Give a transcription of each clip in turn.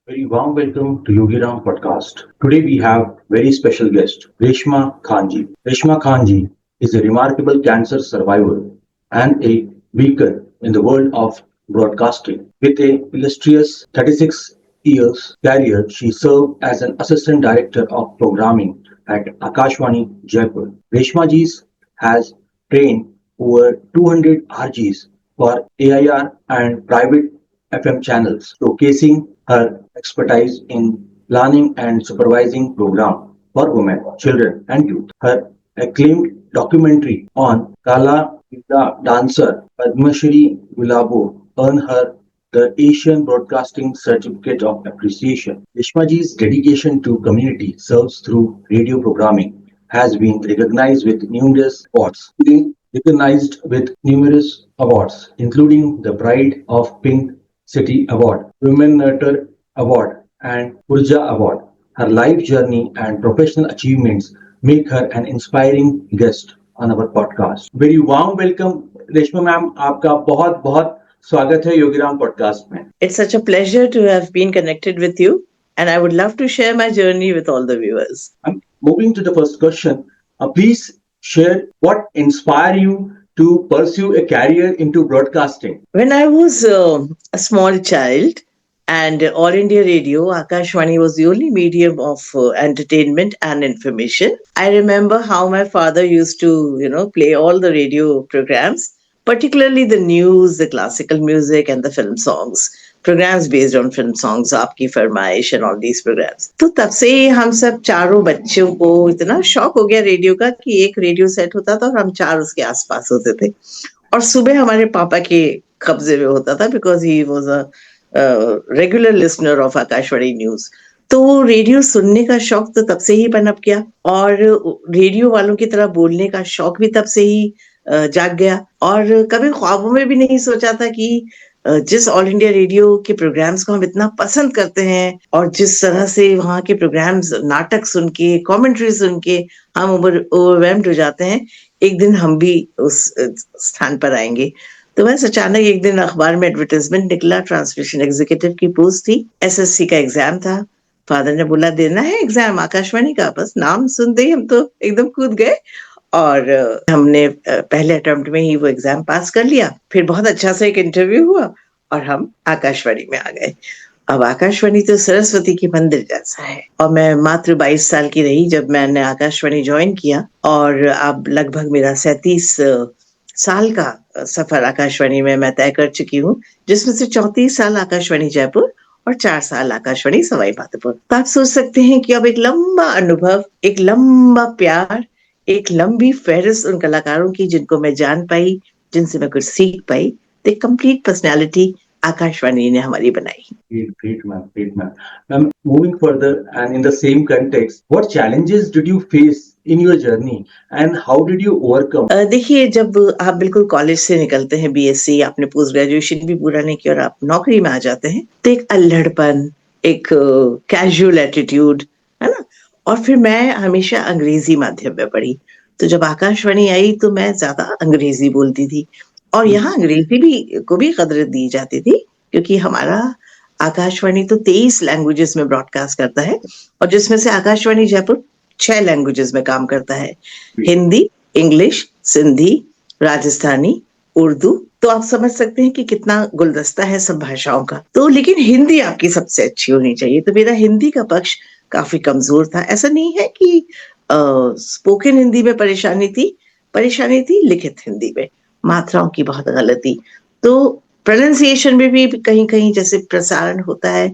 Very warm welcome to Yogiram podcast. Today we have very special guest, Reshma Khanji. Reshma Khanji is a remarkable cancer survivor and a beacon in the world of broadcasting. With a illustrious 36 years career, she served as an assistant director of programming at Akashvani Jaipur. Reshma ji has trained over 200 RGs for AIR and private FM channels, showcasing her expertise in planning and supervising programs for women, children, and youth. Her acclaimed documentary on Kala Vida dancer Padma Shri Gulabo earned her the Asian Broadcasting Certificate of Appreciation. Reshmaji's dedication to community serves through radio programming has been recognized with numerous awards, including the Pride of Pink City Award, Women Narrator Award, and Urja Award. Her life journey and professional achievements make her an inspiring guest on our podcast. Very warm welcome, Reshma ma'am, आपका बहुत बहुत स्वागत है Yogiram podcast में. It's such a pleasure to have been connected with you, and I would love to share my journey with all the viewers. I'm moving to the first question. Please share what inspired you to pursue a career into broadcasting. When I was a small child, and All India Radio, Akashvani was the only medium of entertainment and information. I remember how my father used to, play all the radio programs, particularly the news, the classical music, and the film songs. Programs based on film songs, Aapki Farmaish and all these programs. तो तब से ही हम सब चारों बच्चों को इतना शौक हो गया रेडियो का कि एक रेडियो सेट होता था और हम चार उसके आसपास होते थे. और सुबह हमारे पापा के कब्जे में होता था because he was a regular listener of Akashvani news. तो रेडियो सुनने का शौक तो तब से ही पनप गया और रेडियो वालों की तरह बोलने का शौक भी तब से ही जाग गया. और कभी ख्वाबों में भी नहीं सोचा था कि जिस ऑल इंडिया रेडियो के प्रोग्राम्स को हम इतना पसंद करते हैं और जिस तरह से वहाँ के प्रोग्राम्स नाटक सुन के कॉमेंट्री सुन के हम ओवरवेल्म्ड हो जाते हैं, एक दिन हम भी उस स्थान पर आएंगे. तो बस अचानक एक दिन अखबार में एडवर्टाइजमेंट निकला, ट्रांसमिशन एग्जीक्यूटिव की पोस्ट थी, एसएससी का एग्जाम था. फादर ने बोला देना है एग्जाम आकाशवाणी का. बस नाम सुनते ही हम तो एकदम कूद गए और हमने पहले अटेम्प्ट में ही वो एग्जाम पास कर लिया. फिर बहुत अच्छा सा एक इंटरव्यू हुआ और हम आकाशवाणी में आ गए. अब आकाशवाणी तो सरस्वती की मंदिर जैसा है और मैं मात्र 22 साल की रही जब मैंने आकाशवाणी ज्वाइन किया और अब लगभग मेरा 37 साल का सफर आकाशवाणी में मैं तय कर चुकी हूँ, जिसमें से 34 साल आकाशवाणी जयपुर और 4 साल आकाशवाणी सवाई माधोपुर. तो आप सोच सकते हैं कि अब एक लंबा अनुभव, एक लंबा प्यार, एक लंबी फहरिस्त उन कलाकारों की जिनको मैं जान पाई, जिनसे मैं कुछ सीख पाई. तो एक कंप्लीट पर्सनैलिटी आकाशवाणी ने हमारी बनाई. Great, ma'am. Ma'am, moving further and in the same context, what challenges did you face in your journey and how did you overcome? देखिए, जब आप बिल्कुल कॉलेज से निकलते हैं, बीएससी, आपने पोस्ट ग्रेजुएशन भी पूरा नहीं किया और आप नौकरी में आ जाते हैं, तो एक अल्हड़पन, एक कैजुअल एटीट्यूड है ना. और फिर मैं हमेशा अंग्रेजी माध्यम में पढ़ी, तो जब आकाशवाणी आई तो मैं ज्यादा अंग्रेजी बोलती थी और यहाँ अंग्रेजी भी को भी कदर दी जाती थी क्योंकि हमारा आकाशवाणी तो 23 लैंग्वेजेस में ब्रॉडकास्ट करता है और जिसमें से आकाशवाणी जयपुर 6 लैंग्वेजेस में काम करता है, हिंदी, इंग्लिश, सिंधी, राजस्थानी, उर्दू. तो आप समझ सकते हैं कि कितना गुलदस्ता है सब भाषाओं का. तो लेकिन हिंदी आपकी सबसे अच्छी होनी चाहिए. तो मेरा हिंदी का पक्ष काफी कमजोर था. ऐसा नहीं है कि स्पोकन हिंदी में परेशानी थी लिखित हिंदी में, मात्राओं की बहुत गलती. तो प्रोनाउंसिएशन में भी कहीं कहीं जैसे प्रसारण होता है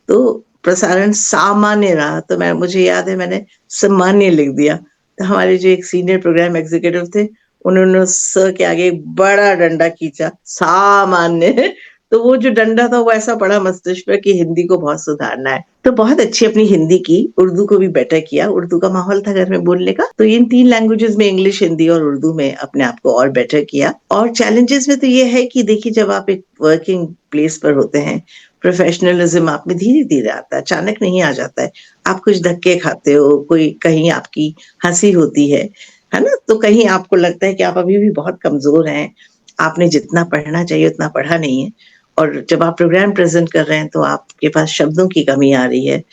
तो प्रसारण सामान्य रहा तो मुझे याद है मैंने सामान्य लिख दिया. तो हमारे जो एक सीनियर प्रोग्राम एग्जीक्यूटिव थे उन्होंने स के आगे एक बड़ा डंडा खींचा, सामान्य. तो वो जो डंडा था वो ऐसा पड़ा मस्तिष्क पर कि हिंदी को बहुत सुधारना है. तो बहुत अच्छी अपनी हिंदी की, उर्दू को भी बेटर किया. उर्दू का माहौल था घर में बोलने का, तो इन 3 लैंग्वेजेस में इंग्लिश, हिंदी और उर्दू में अपने आप को और बेटर किया. और चैलेंजेस में तो ये है कि देखिए जब आप एक वर्किंग प्लेस पर होते हैं, प्रोफेशनलिज्म आप में धीरे धीरे आता है, अचानक नहीं आ जाता है. आप कुछ धक्के खाते हो, कोई कहीं आपकी हंसी होती है ना. तो कहीं आपको लगता है कि आप अभी भी बहुत कमजोर हैं, आपने जितना पढ़ना चाहिए उतना पढ़ा नहीं है. और जब आप प्रोग्राम प्रेज़ेंट कर रहे हैं तो आपके पास शब्दों की कमी आ रही है,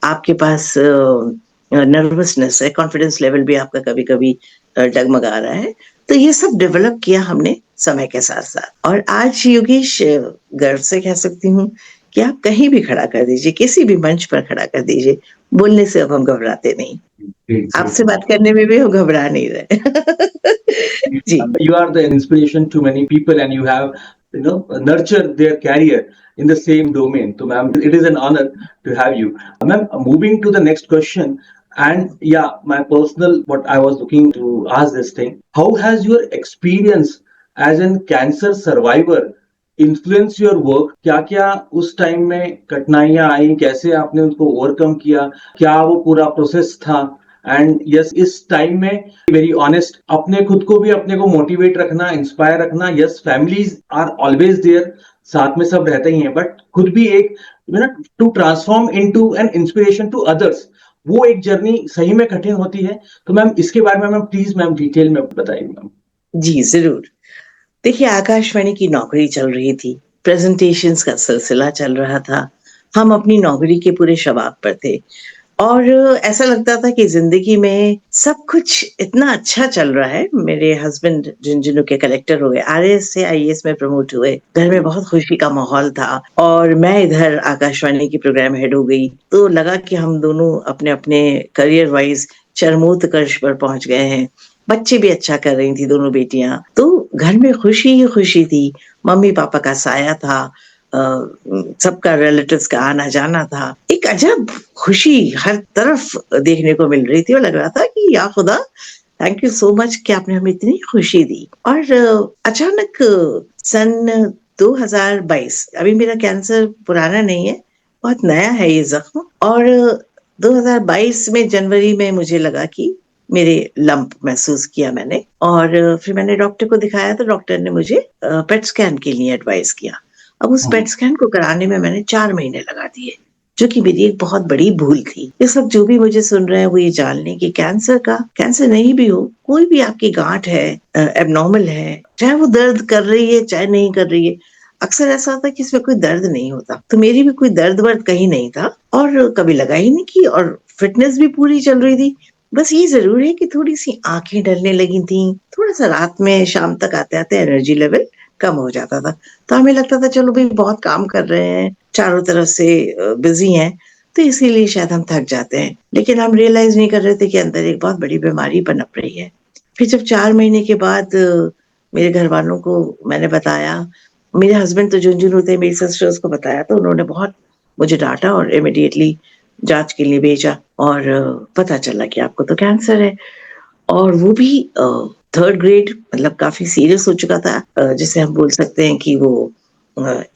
आपके पास नर्वसनेस है, कॉन्फिडेंस लेवल भी आपका कभी-कभी डगमगा रहा है। तो ये सब डेवलप किया हमने समय के साथ-साथ और आज योगेश गर्व से कह सकती हूँ कि आप कहीं भी खड़ा कर दीजिए, किसी भी मंच पर खड़ा कर दीजिए, बोलने से अब हम घबराते नहीं। Great, आपसे great. बात करने में भी हम घबरा नहीं रहे। जी। You are the inspiration to many people, and you have, nurtured their career in the same domain. So, ma'am, it is an honor to have you. Ma'am, moving to the next question, and yeah, my personal what I was looking to ask this thing: how has your experience as a cancer survivor influence your work? क्या क्या उस time में कठिनाइयां आई, कैसे आपने उनको overcome किया, क्या वो पूरा प्रोसेस था? एंड यस, इस टाइम में वेरी ऑनेस्ट, अपने खुद को भी अपने को मोटिवेट रखना, इंस्पायर रखना। Yes, families are always there, साथ में सब रहते ही हैं, बट खुद भी एक to transform into an inspiration to others, वो एक जर्नी सही में कठिन होती है। तो मैम, इसके बारे में मैम प्लीज मैम डिटेल में बताइए मैम। जी, ज़रूर। देखिए, आकाशवाणी की नौकरी चल रही थी, प्रेज़ेंटेशंस का सिलसिला चल रहा था। हम अपनी नौकरी के पूरे शबाब पर थे और ऐसा लगता था कि ज़िंदगी में सब कुछ इतना अच्छा चल रहा है। मेरे हस्बैंड झुंझुनू के कलेक्टर हो गए, आरएएस से आईएएस में प्रमोट हुए। घर में बहुत खुशी का माहौल था और मैं इधर आकाशवाणी की प्रोग्राम हेड हो गई। तो लगा कि हम दोनों अपने-अपने करियर वाइज़ चरमोत्कर्ष पर पहुँच गए हैं। बच्चे भी अच्छा कर रही थी दोनों बेटियाँ। तो घर में खुशी ही खुशी थी। मम्मी-पापा का साया था। सबका रिलेटिव्स का आना-जाना था। एक अजब खुशी हर तरफ देखने को मिल रही थी और लग रहा था कि या खुदा, थैंक यू सो मच कि आपने हमें इतनी खुशी दी। और अचानक सन 2022, अभी मेरा कैंसर पुराना नहीं है, बहुत नया है ये ज़ख्म, और 2022 में जनवरी में मुझे लगा कि मेरे लंप महसूस किया मैंने और फिर मैंने डॉक्टर को दिखाया तो डॉक्टर ने मुझे पेट स्कैन के लिए एडवाइस किया। अब उस पेट स्कैन को कराने में मैंने 4 महीने लगा दिए, जो कि मेरी एक बहुत बड़ी भूल थी। इस वक़्त जो भी मुझे सुन रहे हैं वो ये जान लें कि कैंसर नहीं भी हो, कोई भी आपकी गाँठ है, एब्नॉर्मल है, चाहे वो दर्द कर रही है, चाहे नहीं कर रही है। अक्सर ऐसा होता है कि इसमें कोई दर्द नहीं होता, तो मेरी भी कोई दर्द-वर्द कहीं नहीं था और कभी लगा ही नहीं कि, और फिटनेस भी पूरी चल रही थी। बस ये ज़रूर है कि थोड़ी-सी आँखें डलने लगी थीं, थोड़ा-सा रात में शाम तक आते-आते एनर्जी लेवल कम हो जाता था। तो हमें लगता था चलो भई बहुत काम कर रहे हैं, चारों तरफ से बिज़ी हैं, तो इसीलिए शायद हम थक जाते हैं। लेकिन हम रियलाइज़ नहीं कर रहे थे कि अंदर एक बहुत बड़ी बीमारी पनप रही है। फिर जब 4 महीने के बाद मेरे घरवालों को मैंने बताया, मेरे हस्बैंड तो झुंझुनू थे, मेरी सिस्टर्स को बताया तो उन्होंने बहुत मुझे डाँटा और इमीडिएटली जाँच के लिए भेजा और पता चला कि आपको तो कैंसर है। और वो भी 3rd ग्रेड, मतलब काफ़ी सीरियस हो चुका था, जिसे हम बोल सकते हैं कि वो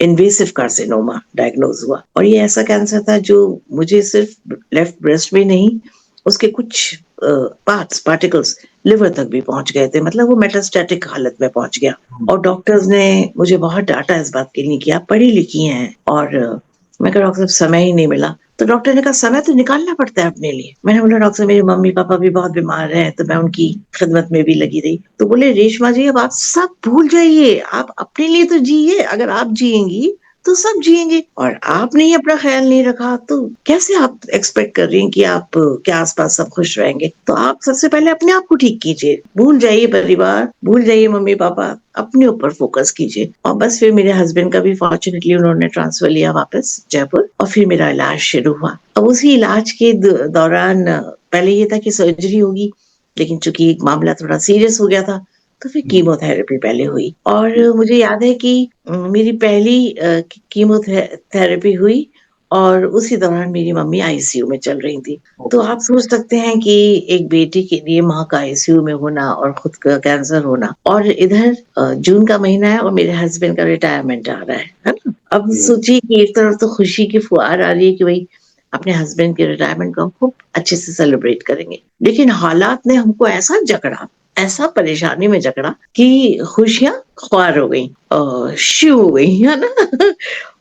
इन्वेसिव कार्सिनोमा डायग्नोज़ हुआ। और ये ऐसा कैंसर था जो मुझे सिर्फ़ लेफ्ट ब्रेस्ट में नहीं, उसके कुछ पार्टिकल्स लिवर तक भी पहुँच गए थे, मतलब वो मेटास्टैटिक हालत में पहुँच गया। और डॉक्टर्स ने मुझे बहुत डाँटा इस बात के लिए कि आप पढ़ी-लिखी हैं, और मैं कहा डॉक्टर साहब समय ही नहीं मिला। तो डॉक्टर ने कहा समय तो निकालना पड़ता है अपने लिए। मैंने बोला डॉक्टर साहब मेरे मम्मी-पापा भी बहुत बीमार हैं, तो मैं उनकी खिदमत में भी लगी रही। तो बोले रेशमा जी अब आप सब भूल जाइए, आप अपने लिए तो जिए, अगर आप जिएँगी तो सब जिएँगे, और आपने ही अपना ख़्याल नहीं रखा तो कैसे आप एक्सपेक्ट कर रही हैं कि आप के आस-पास सब खुश रहेंगे। तो आप सबसे पहले अपने आप को ठीक कीजिए, भूल जाइए परिवार, भूल जाइए मम्मी-पापा, अपने ऊपर फ़ोकस कीजिए। और बस फिर मेरे हस्बैंड का भी फॉर्च्यूनेटली उन्होंने ट्रांसफ़र लिया वापस जयपुर और फिर मेरा इलाज शुरू हुआ। अब उसी इलाज के दौरान पहले ये था कि सर्जरी होगी, लेकिन चूँकि मामला थोड़ा सीरियस हो गया था, तो फिर कीमोथेरेपी पहले हुई। और मुझे याद है कि मेरी पहली थेरेपी हुई और उसी दौरान मेरी मम्मी आईसीयू में चल रही थी। तो आप सोच सकते हैं कि एक बेटी के लिए माँ का आईसीयू में होना और खुद का कैंसर होना, और इधर जून का महीना है और मेरे हस्बैंड का रिटायरमेंट आ रहा है ना? अब सोचिए कि एक तरफ तो खुशी की फुहार आ रही है कि भई अपने हस्बैंड के रिटायरमेंट को हम खूब अच्छे से सेलिब्रेट करेंगे। लेकिन हालात ने हमको ऐसा जकड़ा, ऐसा परेशानी में जकड़ा कि खुशियाँ ख्वार हो गईं, शिव हो गई, है ना?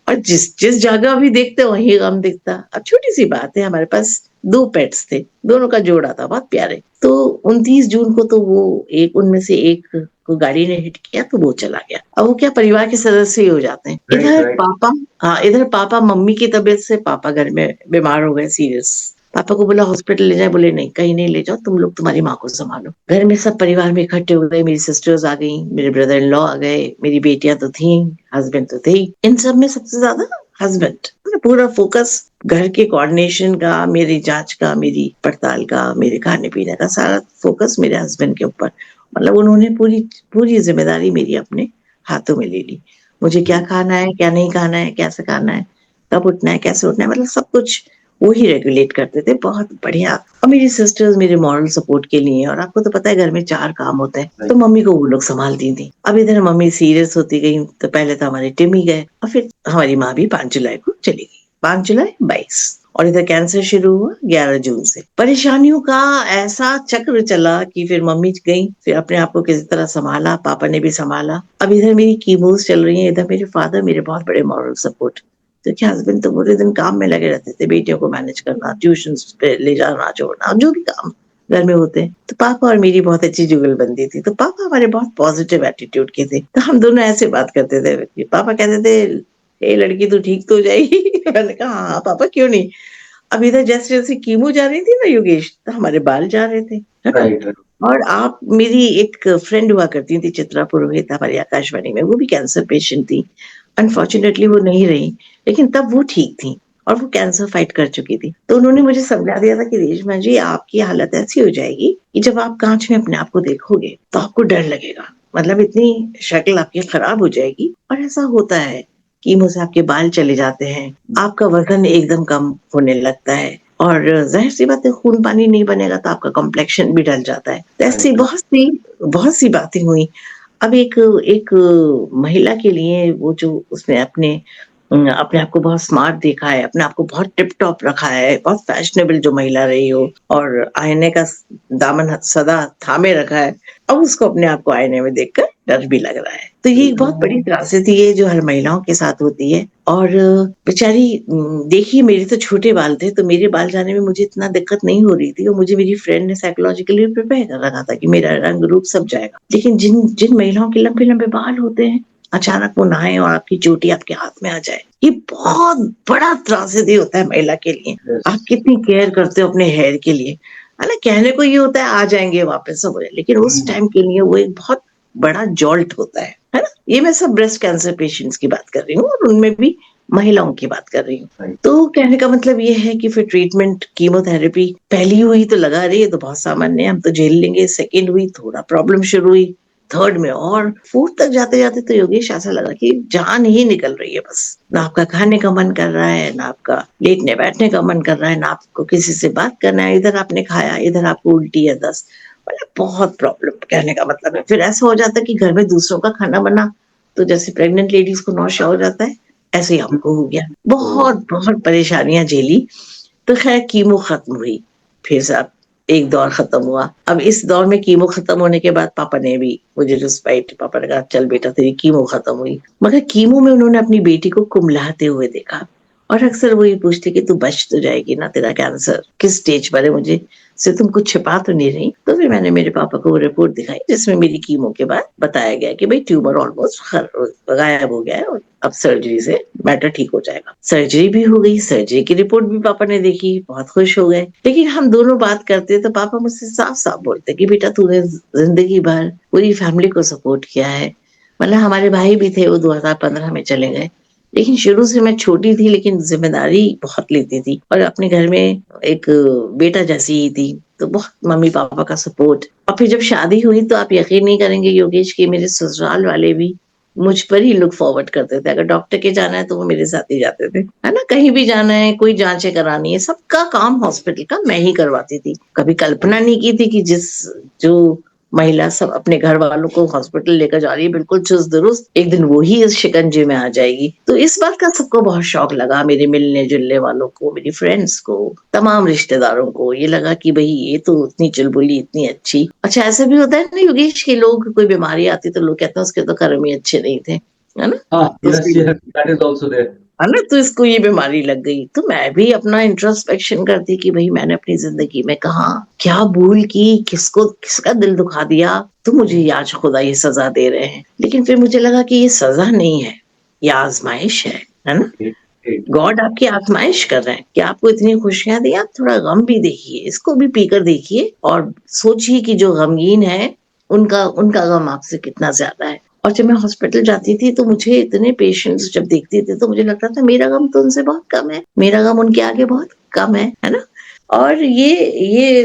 और जिस जगह भी देखते वहीं गम दिखता। अब छोटी-सी बात है, हमारे पास 2 पेट्स थे, दोनों का जोड़ा था, बहुत प्यारे। तो 29 जून को तो वो एक उनमें से एक को गाड़ी ने हिट किया तो वो चला गया। अब वो क्या परिवार के सदस्य ही हो जाते हैं। Right, इधर right. पापा, हाँ, इधर पापा मम्मी की तबीयत से पापा घर में बीमार हो गए सीरियस। पापा को बोला हॉस्पिटल ले जाए, बोले नहीं कहीं नहीं ले जाओ, तुम लोग तुम्हारी माँ को संभालो। घर में सब परिवार में इकट्ठे हो गए, मेरी सिस्टर्स आ गई, मेरे ब्रदर इन लॉ आ गए, मेरी बेटियां तो थी, हस्बैंड तो थे ही। इन सब में सबसे ज्यादा हस्बैंड, पूरा फोकस घर के कोऑर्डिनेशन का, मेरी जांच का, मेरी पड़ताल का, मेरे खाने पीने का सारा फोकस मेरे हस्बैंड के ऊपर। मतलब उन्होंने पूरी पूरी जिम्मेदारी मेरी अपने हाथों में ले ली। मुझे क्या खाना है, क्या नहीं खाना है, कैसे खाना है, कब उठना है, कैसे उठना है, मतलब सब कुछ वो ही रेगुलेट करते थे। बहुत बढ़िया। और मेरी सिस्टर्स मेरे मॉरल सपोर्ट के लिए, और आपको तो पता है घर में 4 काम होते हैं, तो मम्मी को वो लोग संभालती थी। अब इधर मम्मी सीरियस होती गई, तो पहले तो हमारे टिमी गए और फिर हमारी माँ भी 5 जुलाई को चली गई, 5 जुलाई 22। और इधर कैंसर शुरू हुआ 11 जून से। परेशानियों का ऐसा चक्र चला कि फिर मम्मी गई, फिर अपने आप को किसी तरह संभाला, पापा ने भी संभाला। अब इधर मेरी कीमोस चल रही है, इधर मेरे फादर मेरे बहुत बड़े मॉरल सपोर्ट। तो क्या हस्बैंड तो पूरे दिन काम में लगे रहते थे, बेटियों को मैनेज करना, ट्यूशन पे ले जाना छोड़ना, जो भी काम घर में होते हैं। तो पापा और मेरी बहुत अच्छी जुगलबंदी थी। तो पापा हमारे बहुत पॉजिटिव एटीट्यूड के थे, तो हम दोनों ऐसे बात करते थे। पापा कहते थे ए लड़की तो ठीक तो हो जाएगी। मैंने कहा हाँ पापा क्यों नहीं। अब इधर जैसे जैसे कीमो जा रही थी ना योगेश, तो हमारे बाल जा रहे थे, है ना? Right, right. और आप, मेरी एक फ्रेंड हुआ करती थी चित्रा पुरोहित हमारी आकाशवाणी में, वो भी कैंसर पेशेंट थी। अनफॉर्चुनेटली वो नहीं रही, लेकिन तब वो ठीक थी और वो कैंसर फाइट कर चुकी थी। तो उन्होंने मुझे समझा दिया था कि रेशमा जी आपकी हालत ऐसी हो जाएगी कि जब आप कांच में अपने आप को देखोगे तो आपको डर लगेगा, मतलब इतनी शक्ल आपकी खराब हो जाएगी। और ऐसा होता है, कीमो से आपके बाल चले जाते हैं, आपका वजन एकदम कम होने लगता है, और जाहिर सी बात है खून पानी नहीं बनेगा तो आपका कॉम्प्लेक्शन भी ढल जाता है। तो ऐसी बहुत सी बातें हुई। अब एक महिला के लिए वो जो उसने अपने आप को बहुत स्मार्ट देखा है, अपने आप को बहुत टिप टॉप रखा है, बहुत फैशनेबल जो महिला रही हो, और आईने का दामन सदा थामे रखा है, अब उसको अपने आप को आईने में देखकर डर भी लग रहा है। तो ये एक बहुत बड़ी त्रासदी है जो हर महिलाओं के साथ होती है। और बेचारी, देखिए मेरे तो छोटे बाल थे, तो मेरे बाल जाने में मुझे इतना दिक्कत नहीं हो रही थी, और मुझे मेरी फ्रेंड ने साइकोलॉजिकली प्रिपेयर कर रखा था कि मेरा रंग रूप सब जाएगा। लेकिन जिन जिन महिलाओं के लंबे लंबे बाल होते हैं, अचानक वो नहाए और आपकी चोटी आपके हाथ में आ जाए, ये बहुत बड़ा त्रासदी होता है महिला के लिए। Yes. आप कितनी केयर करते हो अपने हेयर के लिए, है ना? कहने को ये होता है आ जाएंगे वापस सब हो जाए, लेकिन उस टाइम के लिए वो एक बहुत बड़ा जॉल्ट होता है ना? ये मैं सब ब्रेस्ट कैंसर पेशेंट्स की बात कर रही हूँ, और उनमें भी महिलाओं की बात कर रही हूँ। Right. तो कहने का मतलब ये है कि फिर ट्रीटमेंट, कीमोथेरेपी पहली हुई तो लगा रही है तो बहुत सामान्य है, हम तो झेल लेंगे। सेकेंड हुई थोड़ा प्रॉब्लम शुरू हुई, थर्ड में, और फोर्थ तक जाते जाते तो योगेश ऐसा लगा कि जान ही निकल रही है बस। ना आपका खाने का मन कर रहा है, ना आपका लेटने बैठने का मन कर रहा है, ना आपको किसी से बात करना है। इधर आपने खाया, इधर आपको उल्टी है 10, मतलब बहुत प्रॉब्लम कहने का मतलब है। फिर ऐसा हो जाता है कि घर में दूसरों का खाना बना, तो जैसे प्रेग्नेंट लेडीज को नौशा हो जाता है, ऐसे ही हमको हो गया। बहुत बहुत परेशानियां झेली। तो खैर कीमो खत्म हुई, फिर साहब एक दौर खत्म हुआ। अब इस दौर में कीमो खत्म होने के बाद पापा ने भी मुझे रिस्पाइट, पापा ने कहा चल बेटा तेरी कीमो खत्म हुई। मगर कीमो में उन्होंने अपनी बेटी को कुम्हलाते हुए देखा, और अक्सर वो ये पूछते कि तू बच तो जाएगी ना, तेरा कैंसर किस स्टेज पर है, मुझे से तुम कुछ छिपा तो नहीं रही। तो फिर मैंने मेरे पापा को वो रिपोर्ट दिखाई जिसमें मेरी कीमो के बाद बताया गया कि भाई ट्यूमर ऑलमोस्ट गायब हो गया है, और अब सर्जरी से मैटर ठीक हो जाएगा। सर्जरी भी हो गई, सर्जरी की रिपोर्ट भी पापा ने देखी, बहुत खुश हो गए। लेकिन हम दोनों बात करते तो पापा मुझसे साफ साफ बोलते कि बेटा तूने जिंदगी भर पूरी फैमिली को सपोर्ट किया है। मतलब हमारे भाई भी थे, वो 2015 में चले गए, लेकिन शुरू से मैं छोटी थी लेकिन जिम्मेदारी बहुत लेती थी, और अपने घर में एक बेटा जैसी ही थी, तो बहुत मम्मी पापा का सपोर्ट। और फिर जब शादी हुई तो आप यकीन नहीं करेंगे योगेश कि मेरे ससुराल वाले भी मुझ पर ही लुक फॉरवर्ड करते थे। अगर डॉक्टर के जाना है तो वो मेरे साथ ही जाते थे, है ना? कहीं भी जाना है, कोई जांचें करानी है, सबका काम हॉस्पिटल का मैं ही करवाती थी। कभी कल्पना नहीं की थी कि जो महिला सब अपने घर वालों को हॉस्पिटल लेकर जा रही है बिल्कुल चुस्त दुरुस्त, एक दिन वो ही इस शिकंजे में आ जाएगी। तो इस बात का सबको बहुत शौक लगा, मेरे मिलने जुलने वालों को, मेरी फ्रेंड्स को, तमाम रिश्तेदारों को। ये लगा कि भाई ये तो इतनी चुलबुली, इतनी अच्छी। अच्छा ऐसा भी होता है ना योगेश के लोग, कोई बीमारी आती तो लोग कहते हैं उसके तो कर्म ही अच्छे नहीं थे, है ना? Ah, तो yes, yes, that is also there. है ना, तो इसको ये बीमारी लग गई। तो मैं भी अपना इंट्रोस्पेक्शन करती कि भाई मैंने अपनी जिंदगी में कहा क्या भूल की, किसको किसका दिल दुखा दिया, तो मुझे ये आज खुदा ये सजा दे रहे हैं। लेकिन फिर मुझे लगा कि ये सजा नहीं है, ये आजमाइश है ना। गॉड आपकी आजमाइश कर रहे हैं कि आपको इतनी खुशियां दी, आप थोड़ा गम भी देखिए, इसको भी पीकर देखिए और सोचिए कि जो गमगीन है उनका उनका गम आपसे कितना ज्यादा है। और जब मैं हॉस्पिटल जाती थी तो मुझे इतने पेशेंट्स जब देखती थी तो मुझे लगता था मेरा गम तो उनसे बहुत कम है, मेरा गम उनके आगे बहुत कम है ना। और ये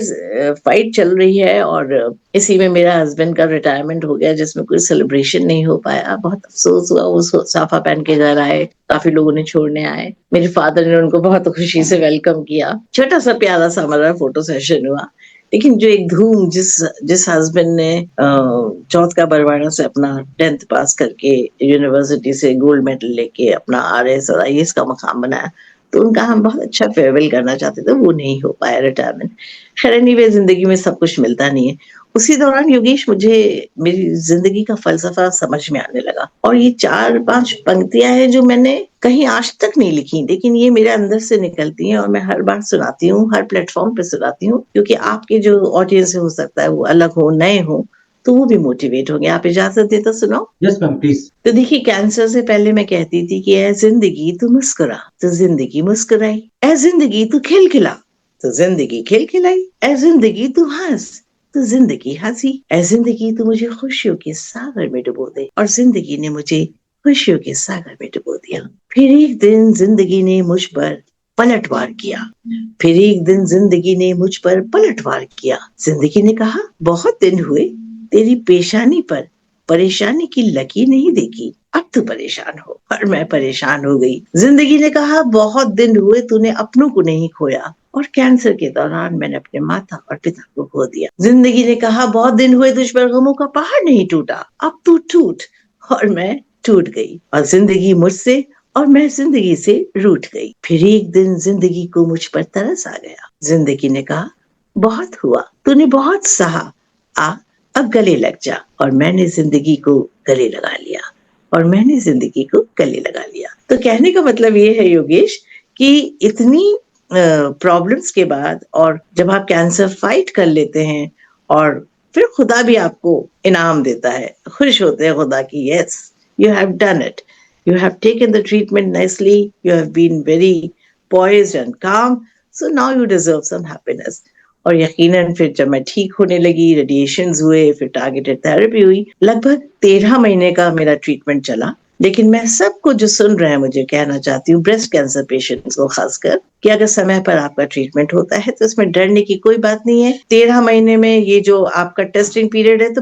फाइट चल रही है और इसी में मेरा हस्बैंड का रिटायरमेंट हो गया जिसमें कोई सेलिब्रेशन नहीं हो पाया। बहुत अफसोस हुआ। वो साफा पहन के घर आए, काफी लोगों ने छोड़ने आए, मेरे फादर ने उनको बहुत खुशी से वेलकम किया, छोटा सा प्यारा सा हमारा फोटो सेशन हुआ। लेकिन जो एक धूम जिस हस्बैंड ने चौथ का बरवाड़ा से अपना 10th पास करके यूनिवर्सिटी से गोल्ड मेडल लेके अपना RS और IAS का मकाम बनाया, तो उनका हम बहुत अच्छा फेयरवेल करना चाहते थे, वो नहीं हो पाया रिटायरमेंट। खैर एनीवे जिंदगी में सब कुछ मिलता नहीं है। उसी दौरान योगेश मुझे मेरी जिंदगी का फलसफा समझ में आने लगा और ये 4-5 पंक्तियां हैं जो मैंने कहीं आज तक नहीं लिखी, लेकिन ये मेरे अंदर से निकलती हैं और मैं हर बार सुनाती हूँ, हर प्लेटफॉर्म पे सुनाती हूँ, क्योंकि आपके जो ऑडियंस हो सकता है वो अलग हो, नए हो, तो वो भी मोटिवेट होंगे। आप इजाजत दे तो सुनाओ। Yes, ma'am, please. तो देखिए कैंसर से पहले मैं कहती थी कि ऐ जिंदगी तू मुस्कुरा, तो जिंदगी मुस्कुराई। ऐ जिंदगी तू खिलखिला, तो जिंदगी खिलखिलाई। ऐ जिंदगी तू हंस, तो जिंदगी हंसी। ऐ जिंदगी तू मुझे खुशियों के सागर में डुबो दे, और जिंदगी ने मुझे खुशियों के सागर में डुबो दिया। फिर एक दिन जिंदगी ने मुझ पर पलटवार किया, फिर एक दिन जिंदगी ने मुझ पर पलटवार किया। जिंदगी ने कहा बहुत दिन हुए तेरी पेशानी पर परेशानी की लकीर नहीं देखी, अब तू परेशान हो। और मैं परेशान हो गई। जिंदगी ने कहा बहुत दिन हुए तूने अपनों को नहीं खोया, और कैंसर के दौरान मैंने अपने माता और पिता को खो दिया। जिंदगी ने कहा बहुत दिन हुए तुझ पर गमों का पहाड़ नहीं टूटा, अब तू टूट। और मैं टूट गई और जिंदगी मुझसे और मैं जिंदगी से रूठ गई। फिर एक दिन जिंदगी को मुझ पर तरस आ गया। जिंदगी ने कहा बहुत हुआ, तूने बहुत सहा, आ अब गले लग जा। और मैंने जिंदगी को गले लगा लिया, और मैंने जिंदगी को गले लगा लिया। तो कहने का मतलब ये है योगेश कि इतनी प्रॉब्लम्स के बाद और जब आप कैंसर फाइट कर लेते हैं और फिर खुदा भी आपको इनाम देता है, खुश होते हैं खुदा की, yes you have done it, you have taken the treatment nicely, you have been very poised and calm, so now you deserve some happiness. और यकीनन फिर जब मैं ठीक होने लगी, रेडिएशंस हुए, फिर टारगेटेड थेरेपी हुई, लगभग 13 महीने का मेरा ट्रीटमेंट चला। लेकिन मैं सबको जो सुन रहे हैं मुझे कहना चाहती हूँ, ब्रेस्ट कैंसर पेशेंट्स को खासकर, कि अगर समय पर आपका ट्रीटमेंट होता है तो इसमें डरने की कोई बात नहीं है। 13 महीने में ये जो आपका टेस्टिंग पीरियड है, तो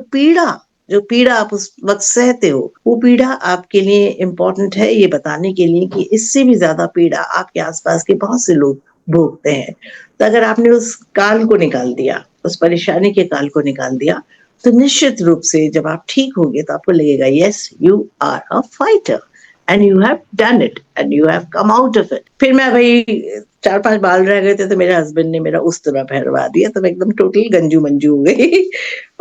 जो पीड़ा आप उस वक्त सहते हो, वो पीड़ा आपके लिए इम्पोर्टेंट है ये बताने के लिए कि इससे भी ज्यादा पीड़ा आपके आसपास के बहुत से लोग भोगते हैं। तो अगर आपने उस काल को निकाल दिया, उस परेशानी के काल को निकाल दिया, तो निश्चित रूप से जब आप ठीक होंगे तो आपको लगेगा yes you are a fighter and you have done it and you have come out of it. फिर मैं भाई 4-5 बाल रह गए थे तो मेरे हस्बैंड ने मेरा उस्तरा पहनवा दिया, तो मैं एकदम टोटल गंजू मंजू हो गई।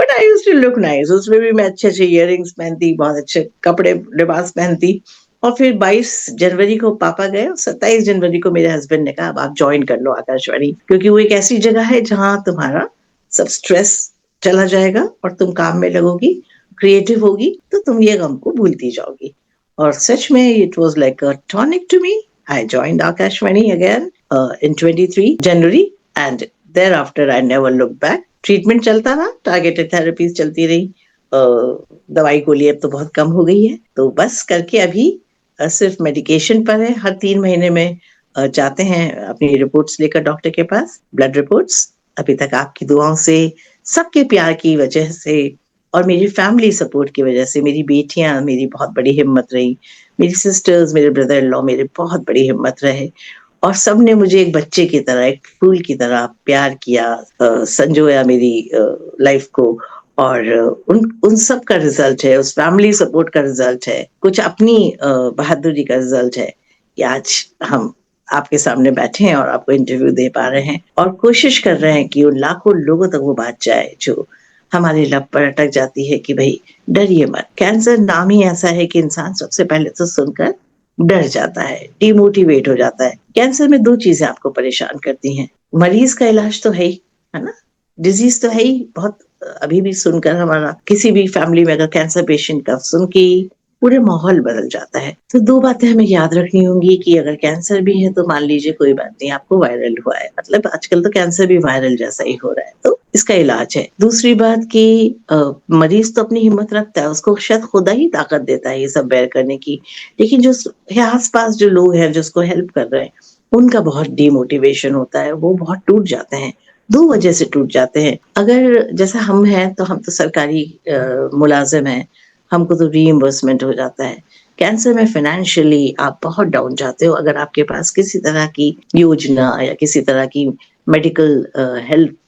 But I used to look nice. उसमें भी मैं अच्छे अच्छे इयररिंग्स पहनती, बहुत अच्छे कपड़े लिबास पहनती। और फिर 22 जनवरी को पापा गए और 27 जनवरी को मेरे हस्बैंड ने कहा अब आप ज्वाइन कर लो आकाशवाणी, क्योंकि वो एक ऐसी जगह है जहां तुम्हारा सब स्ट्रेस चला जाएगा और तुम काम में लगोगी, क्रिएटिव होगी, तो तुम ये गम को भूलती जाओगी। और सच में it was like a tonic to me. I joined Akashvani again in 23 January and thereafter I never looked back. Treatment चलता रहा, टारगेटेड थेरेपीज चलती रही, दवाई गोली अब तो बहुत कम हो गई है, तो बस करके अभी सिर्फ मेडिकेशन पर है। हर 3 महीने में जाते हैं अपनी रिपोर्ट्स लेकर डॉक्टर के पास, ब्लड रिपोर्ट्स। अभी तक आपकी दुआओं से, सबके प्यार की वजह से और मेरी फैमिली सपोर्ट की वजह से, मेरी बेटियां मेरी बहुत बड़ी हिम्मत रही, मेरी सिस्टर्स, मेरे ब्रदर इन लॉ मेरे बहुत बड़ी हिम्मत रहे, और सबने मुझे एक बच्चे की तरह, एक फूल की तरह प्यार किया, संजोया मेरी लाइफ को। और उन सब का रिजल्ट है, उस फैमिली सपोर्ट का रिजल्ट है, कुछ अपनी बहादुरी का रिजल्ट है कि आज हम आपके सामने बैठे हैं और आपको इंटरव्यू दे पा रहे हैं और कोशिश कर रहे हैं कि उन लाखों लोगों तक वो बात जाए जो हमारी लब पर अटक जाती है कि भाई डरिए मत। कैंसर नाम ही ऐसा है कि इंसान सबसे पहले तो सुनकर डर जाता है, डिमोटिवेट हो जाता है। कैंसर में 2 चीज़ें आपको परेशान करती हैं। मरीज़ का इलाज तो है ना? डिज़ीज़ तो है ही बहुत अभी भी सुनकर हमारा किसी भी फैमिली में अगर कैंसर पेशेंट का सुन के ही पूरे माहौल बदल जाता है। तो 2 बातें हमें याद रखनी होंगी कि अगर कैंसर भी है तो मान लीजिए कोई बात नहीं आपको वायरल हुआ है। मतलब आजकल तो कैंसर भी वायरल जैसा ही हो रहा है, तो इसका इलाज है। दूसरी बात कि मरीज़ तो अपनी हिम्मत रखता है, उसको शायद खुदा ही ताकत देता है ये सब बेयर करने की। लेकिन जो आस-पास जो लोग हैं, जो उसको हेल्प कर रहे हैं, उनका बहुत डीमोटिवेशन होता है, वो बहुत टूट जाते हैं। 2 वजह से टूट जाते हैं। अगर जैसे हम हैं, तो हम तो सरकारी मुलाज़िम हैं, हमको तो रीइंबर्समेंट हो जाता है। कैंसर में फाइनेंशियली आप बहुत डाउन जाते हो अगर आपके पास किसी तरह की योजना या किसी तरह की मेडिकल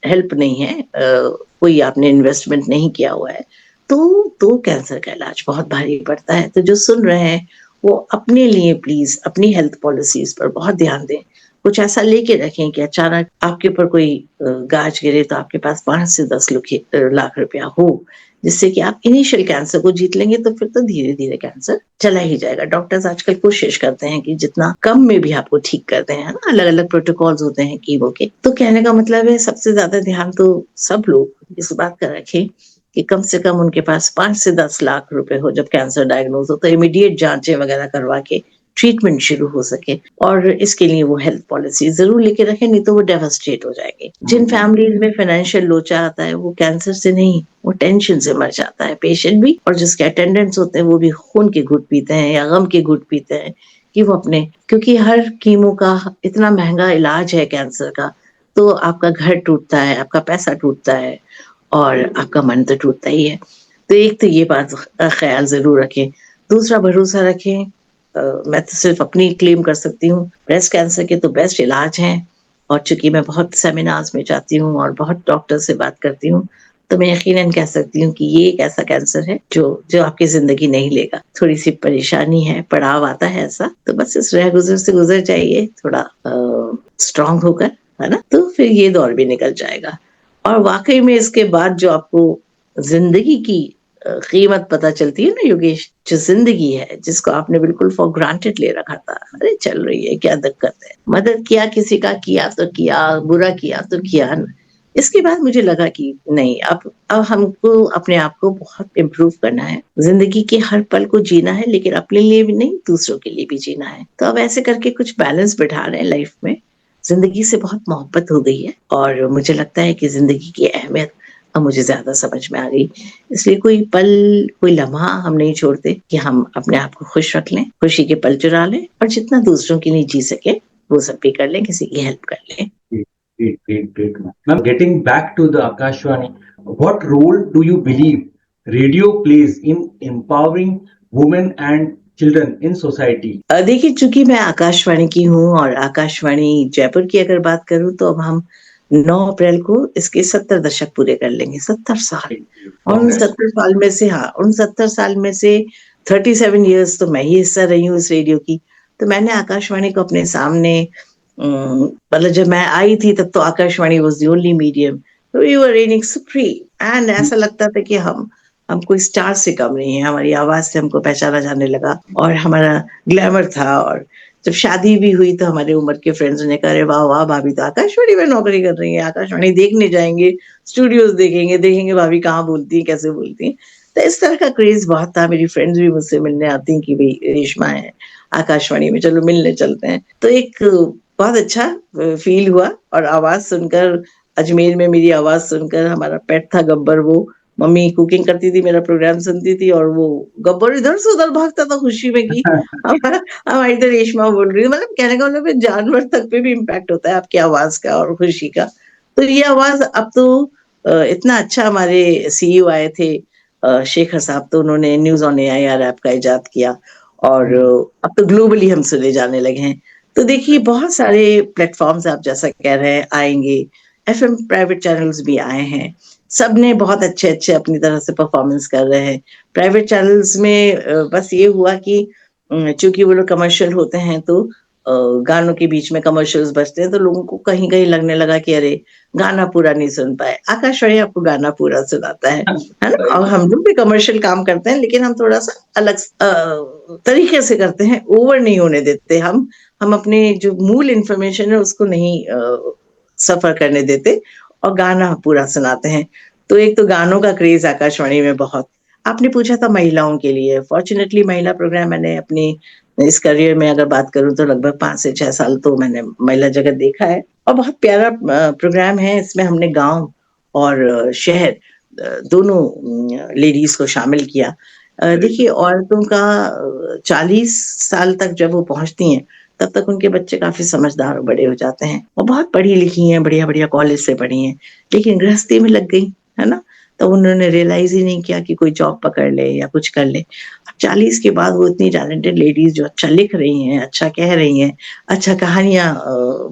हेल्प नहीं है, कोई आपने इन्वेस्टमेंट नहीं किया हुआ है, तो कैंसर का इलाज बहुत भारी पड़ता है। तो जो सुन रहे हैं, वो अपने लिए प्लीज़ अपनी हेल्थ पॉलिसीज़ पर बहुत ध्यान दें। कुछ ऐसा लेके रखें कि अचानक आपके ऊपर कोई गाज गिरे तो आपके पास 5 से 10 लाख रुपया हो, जिससे कि आप इनिशियल कैंसर को जीत लेंगे तो फिर तो धीरे-धीरे कैंसर चला ही जाएगा। डॉक्टर्स आजकल कोशिश करते हैं कि जितना कम में भी आपको ठीक कर दें, है ना? अलग-अलग प्रोटोकॉल्स होते हैं कीमो के। तो कहने का मतलब है सबसे ज़्यादा ध्यान तो सब लोग इस बात का रखें कि कम से कम उनके पास 5 से 10 लाख रुपए हो जब कैंसर डायग्नोज़ हो तो इमीडिएट जाँचें वगैरह करवा के ट्रीटमेंट शुरू हो सके और इसके लिए वो हेल्थ पॉलिसी ज़रूर लेके रखें, नहीं तो वो डेवास्टेट हो जाएँगे। जिन फैमिलीज़ में फाइनेंशियल लोचा आता है, वो कैंसर से नहीं, वो टेंशन से मर जाता है पेशेंट भी और जिसके अटेंडेंट्स होते हैं, वो भी खून के घुट पीते हैं या गम के घुट पीते हैं कि वो अपने क्योंकि हर कीमो का इतना महँगा इलाज है कैंसर का, तो आपका घर टूटता है, आपका पैसा टूटता है और आपका मन तो टूटता ही है। तो एक तो ये बात ख़्याल ज़रूर रखें। दूसरा भरोसा रखें मैं तो सिर्फ़ अपनी क्लेम कर सकती हूँ, ब्रेस्ट कैंसर के तो बेस्ट इलाज हैं और चूँकि मैं बहुत सेमिनार्स में जाती हूँ और बहुत डॉक्टर से बात करती हूँ, तो मैं यकीनन कह सकती हूँ कि ये एक ऐसा कैंसर है जो आपकी ज़िंदगी नहीं लेगा। थोड़ी-सी परेशानी है, पड़ाव आता है ऐसा, तो बस इस रह-गुज़र से गुज़र जाइए थोड़ा स्ट्रॉन्ग होकर, है ना? तो फिर ये दौर भी निकल जाएगा। और वाक़ई में इसके बाद जो आपको ज़िंदगी की कीमत पता चलती है ना योगेश, जो ज़िंदगी है, जिसको आपने बिल्कुल फॉर ग्रांटेड ले रखा था, अरे चल रही है, क्या दिक्कत है? मदद किया किसी का किया तो किया, बुरा किया तो किया न। इसके बाद मुझे लगा कि नहीं अब हमको अपने आप को बहुत इम्प्रूव करना है। ज़िंदगी के हर पल को जीना है लेकिन अपने लिए भी नहीं, दूसरों के लिए भी जीना है। तो अब ऐसे करके कुछ बैलेंस बिठा रहे हैं लाइफ़ में। ज़िंदगी से बहुत मोहब्बत हो गई है और मुझे लगता है कि ज़िंदगी की अहमियत अब मुझे ज़्यादा समझ में आ गई। इसलिए कोई पल, कोई लम्हा हम नहीं छोड़ते कि हम अपने आप को खुश रख लें, खुशी के पल चुरा लें और जितना दूसरों के लिए जी सकें, वो सब भी कर लें, किसी की हेल्प कर लें। Great, ma'am. Ma'am, getting back to the Akashvani, what role do you believe radio plays in empowering women and children in society? देखिए चूँकि मैं आकाशवाणी की हूँ और आकाशवाणी जयपुर की अगर बात करूँ तो अब हम 9 अप्रैल को इसके 70 दशक पूरे कर लेंगे, 70 साल। और उन 70 साल में से उन 70 साल में से 37 इयर्स तो मैं ही हिस्सा रही हूँ इस रेडियो की। तो मैंने आकाशवाणी को अपने सामने मतलब जब मैं आई थी तब तो Akashvani was the only medium. तो we were reigning supreme and ऐसा लगता था कि हम कोई स्टार से कम नहीं है, हमारी आवाज़ से हमको पहचाना जाने लगा और हमारा ग्लैमर था और जब शादी भी हुई तो हमारे उम्र के फ्रेंड्स ने कहा, "अरे वाह, वाह! भाभी तो आकाशवाणी में नौकरी कर रही हैं, आकाशवाणी देखने जाएँगे, स्टूडियोज़ देखेंगे, देखेंगे भाभी कहाँ बोलती हैं, कैसे बोलती हैं।" तो इस तरह का क्रेज़ बहुत था, मेरी फ्रेंड्स भी मुझसे मिलने आती हैं कि भई रेशमा है आकाशवाणी में, चलो मिलने चलते हैं। तो एक बहुत अच्छा फ़ील हुआ और आवाज़ सुनकर अजमेर में मेरी आवाज़ सुनकर हमारा पेट था गब्बर वो मम्मी कुकिंग करती थी, मेरा प्रोग्राम सुनती थी और वो गब्बर इधर से उधर भागता था खुशी में कि हमारी तो रेशमा बोल रही है। मतलब कहने का मतलब है जानवर तक पे भी इम्पैक्ट होता है आपकी आवाज़ का और खुशी का। तो ये आवाज़ अब तो इतना अच्छा हमारे सीईओ आए थे शेखर साहब तो उन्होंने न्यूज़ ऑन एआईआर ऐप का इजाद किया और अब तो ग्लोबली हम सुने जाने लगे हैं। तो देखिए बहुत सारे प्लेटफ़ॉर्म्स आप जैसा कह रहे हैं आएँगे, एफएम प्राइवेट चैनल्स भी आए हैं। सबने बहुत अच्छे-अच्छे अपनी तरह से परफ़ॉर्मेंस कर रहे हैं। प्राइवेट चैनल्स में बस ये हुआ कि चूँकि वो लोग कमर्शियल होते हैं तो गानों के बीच में कमर्शियल्स बजते हैं तो लोगों को कहीं-कहीं लगने लगा कि अरे! गाना पूरा नहीं सुन पाए। आकाशवाणी आपको गाना पूरा सुनाता है ना? और हम लोग भी कमर्शियल काम करते हैं लेकिन हम थोड़ा-सा अलग तरीके से करते हैं, ओवर नहीं होने देते हम अपने जो मूल इन्फॉर्मेशन है उसको नहीं सफ़र करने देते और गाना पूरा सुनाते हैं। तो एक तो गानों का क्रेज़ आकाशवाणी में बहुत। आपने पूछा था महिलाओं के लिए, फ़ॉर्च्यूनेटली महिला प्रोग्राम मैंने अपनी इस करियर में अगर बात करूँ तो लगभग 5 से 6 साल तो मैंने महिला जगत देखा है और बहुत प्यारा प्रोग्राम है। इसमें हमने गाँव और शहर दोनों लेडीज़ को शामिल किया। देखिए औरतों का 40 साल तक जब वो पहुँचती हैं, तब तक उनके बच्चे काफ़ी समझदार और बड़े हो जाते हैं और बहुत पढ़ी-लिखी हैं, बढ़िया-बढ़िया कॉलेज से पढ़ी हैं, लेकिन गृहस्थी में लग गई, है ना? तो उन्होंने रियलाइज़ ही नहीं किया कि कोई जॉब पकड़ ले या कुछ कर ले। 40 के बाद वो इतनी टैलेंटेड लेडीज़ जो अच्छा लिख रही हैं, अच्छा कह रही हैं, अच्छा कहानियाँ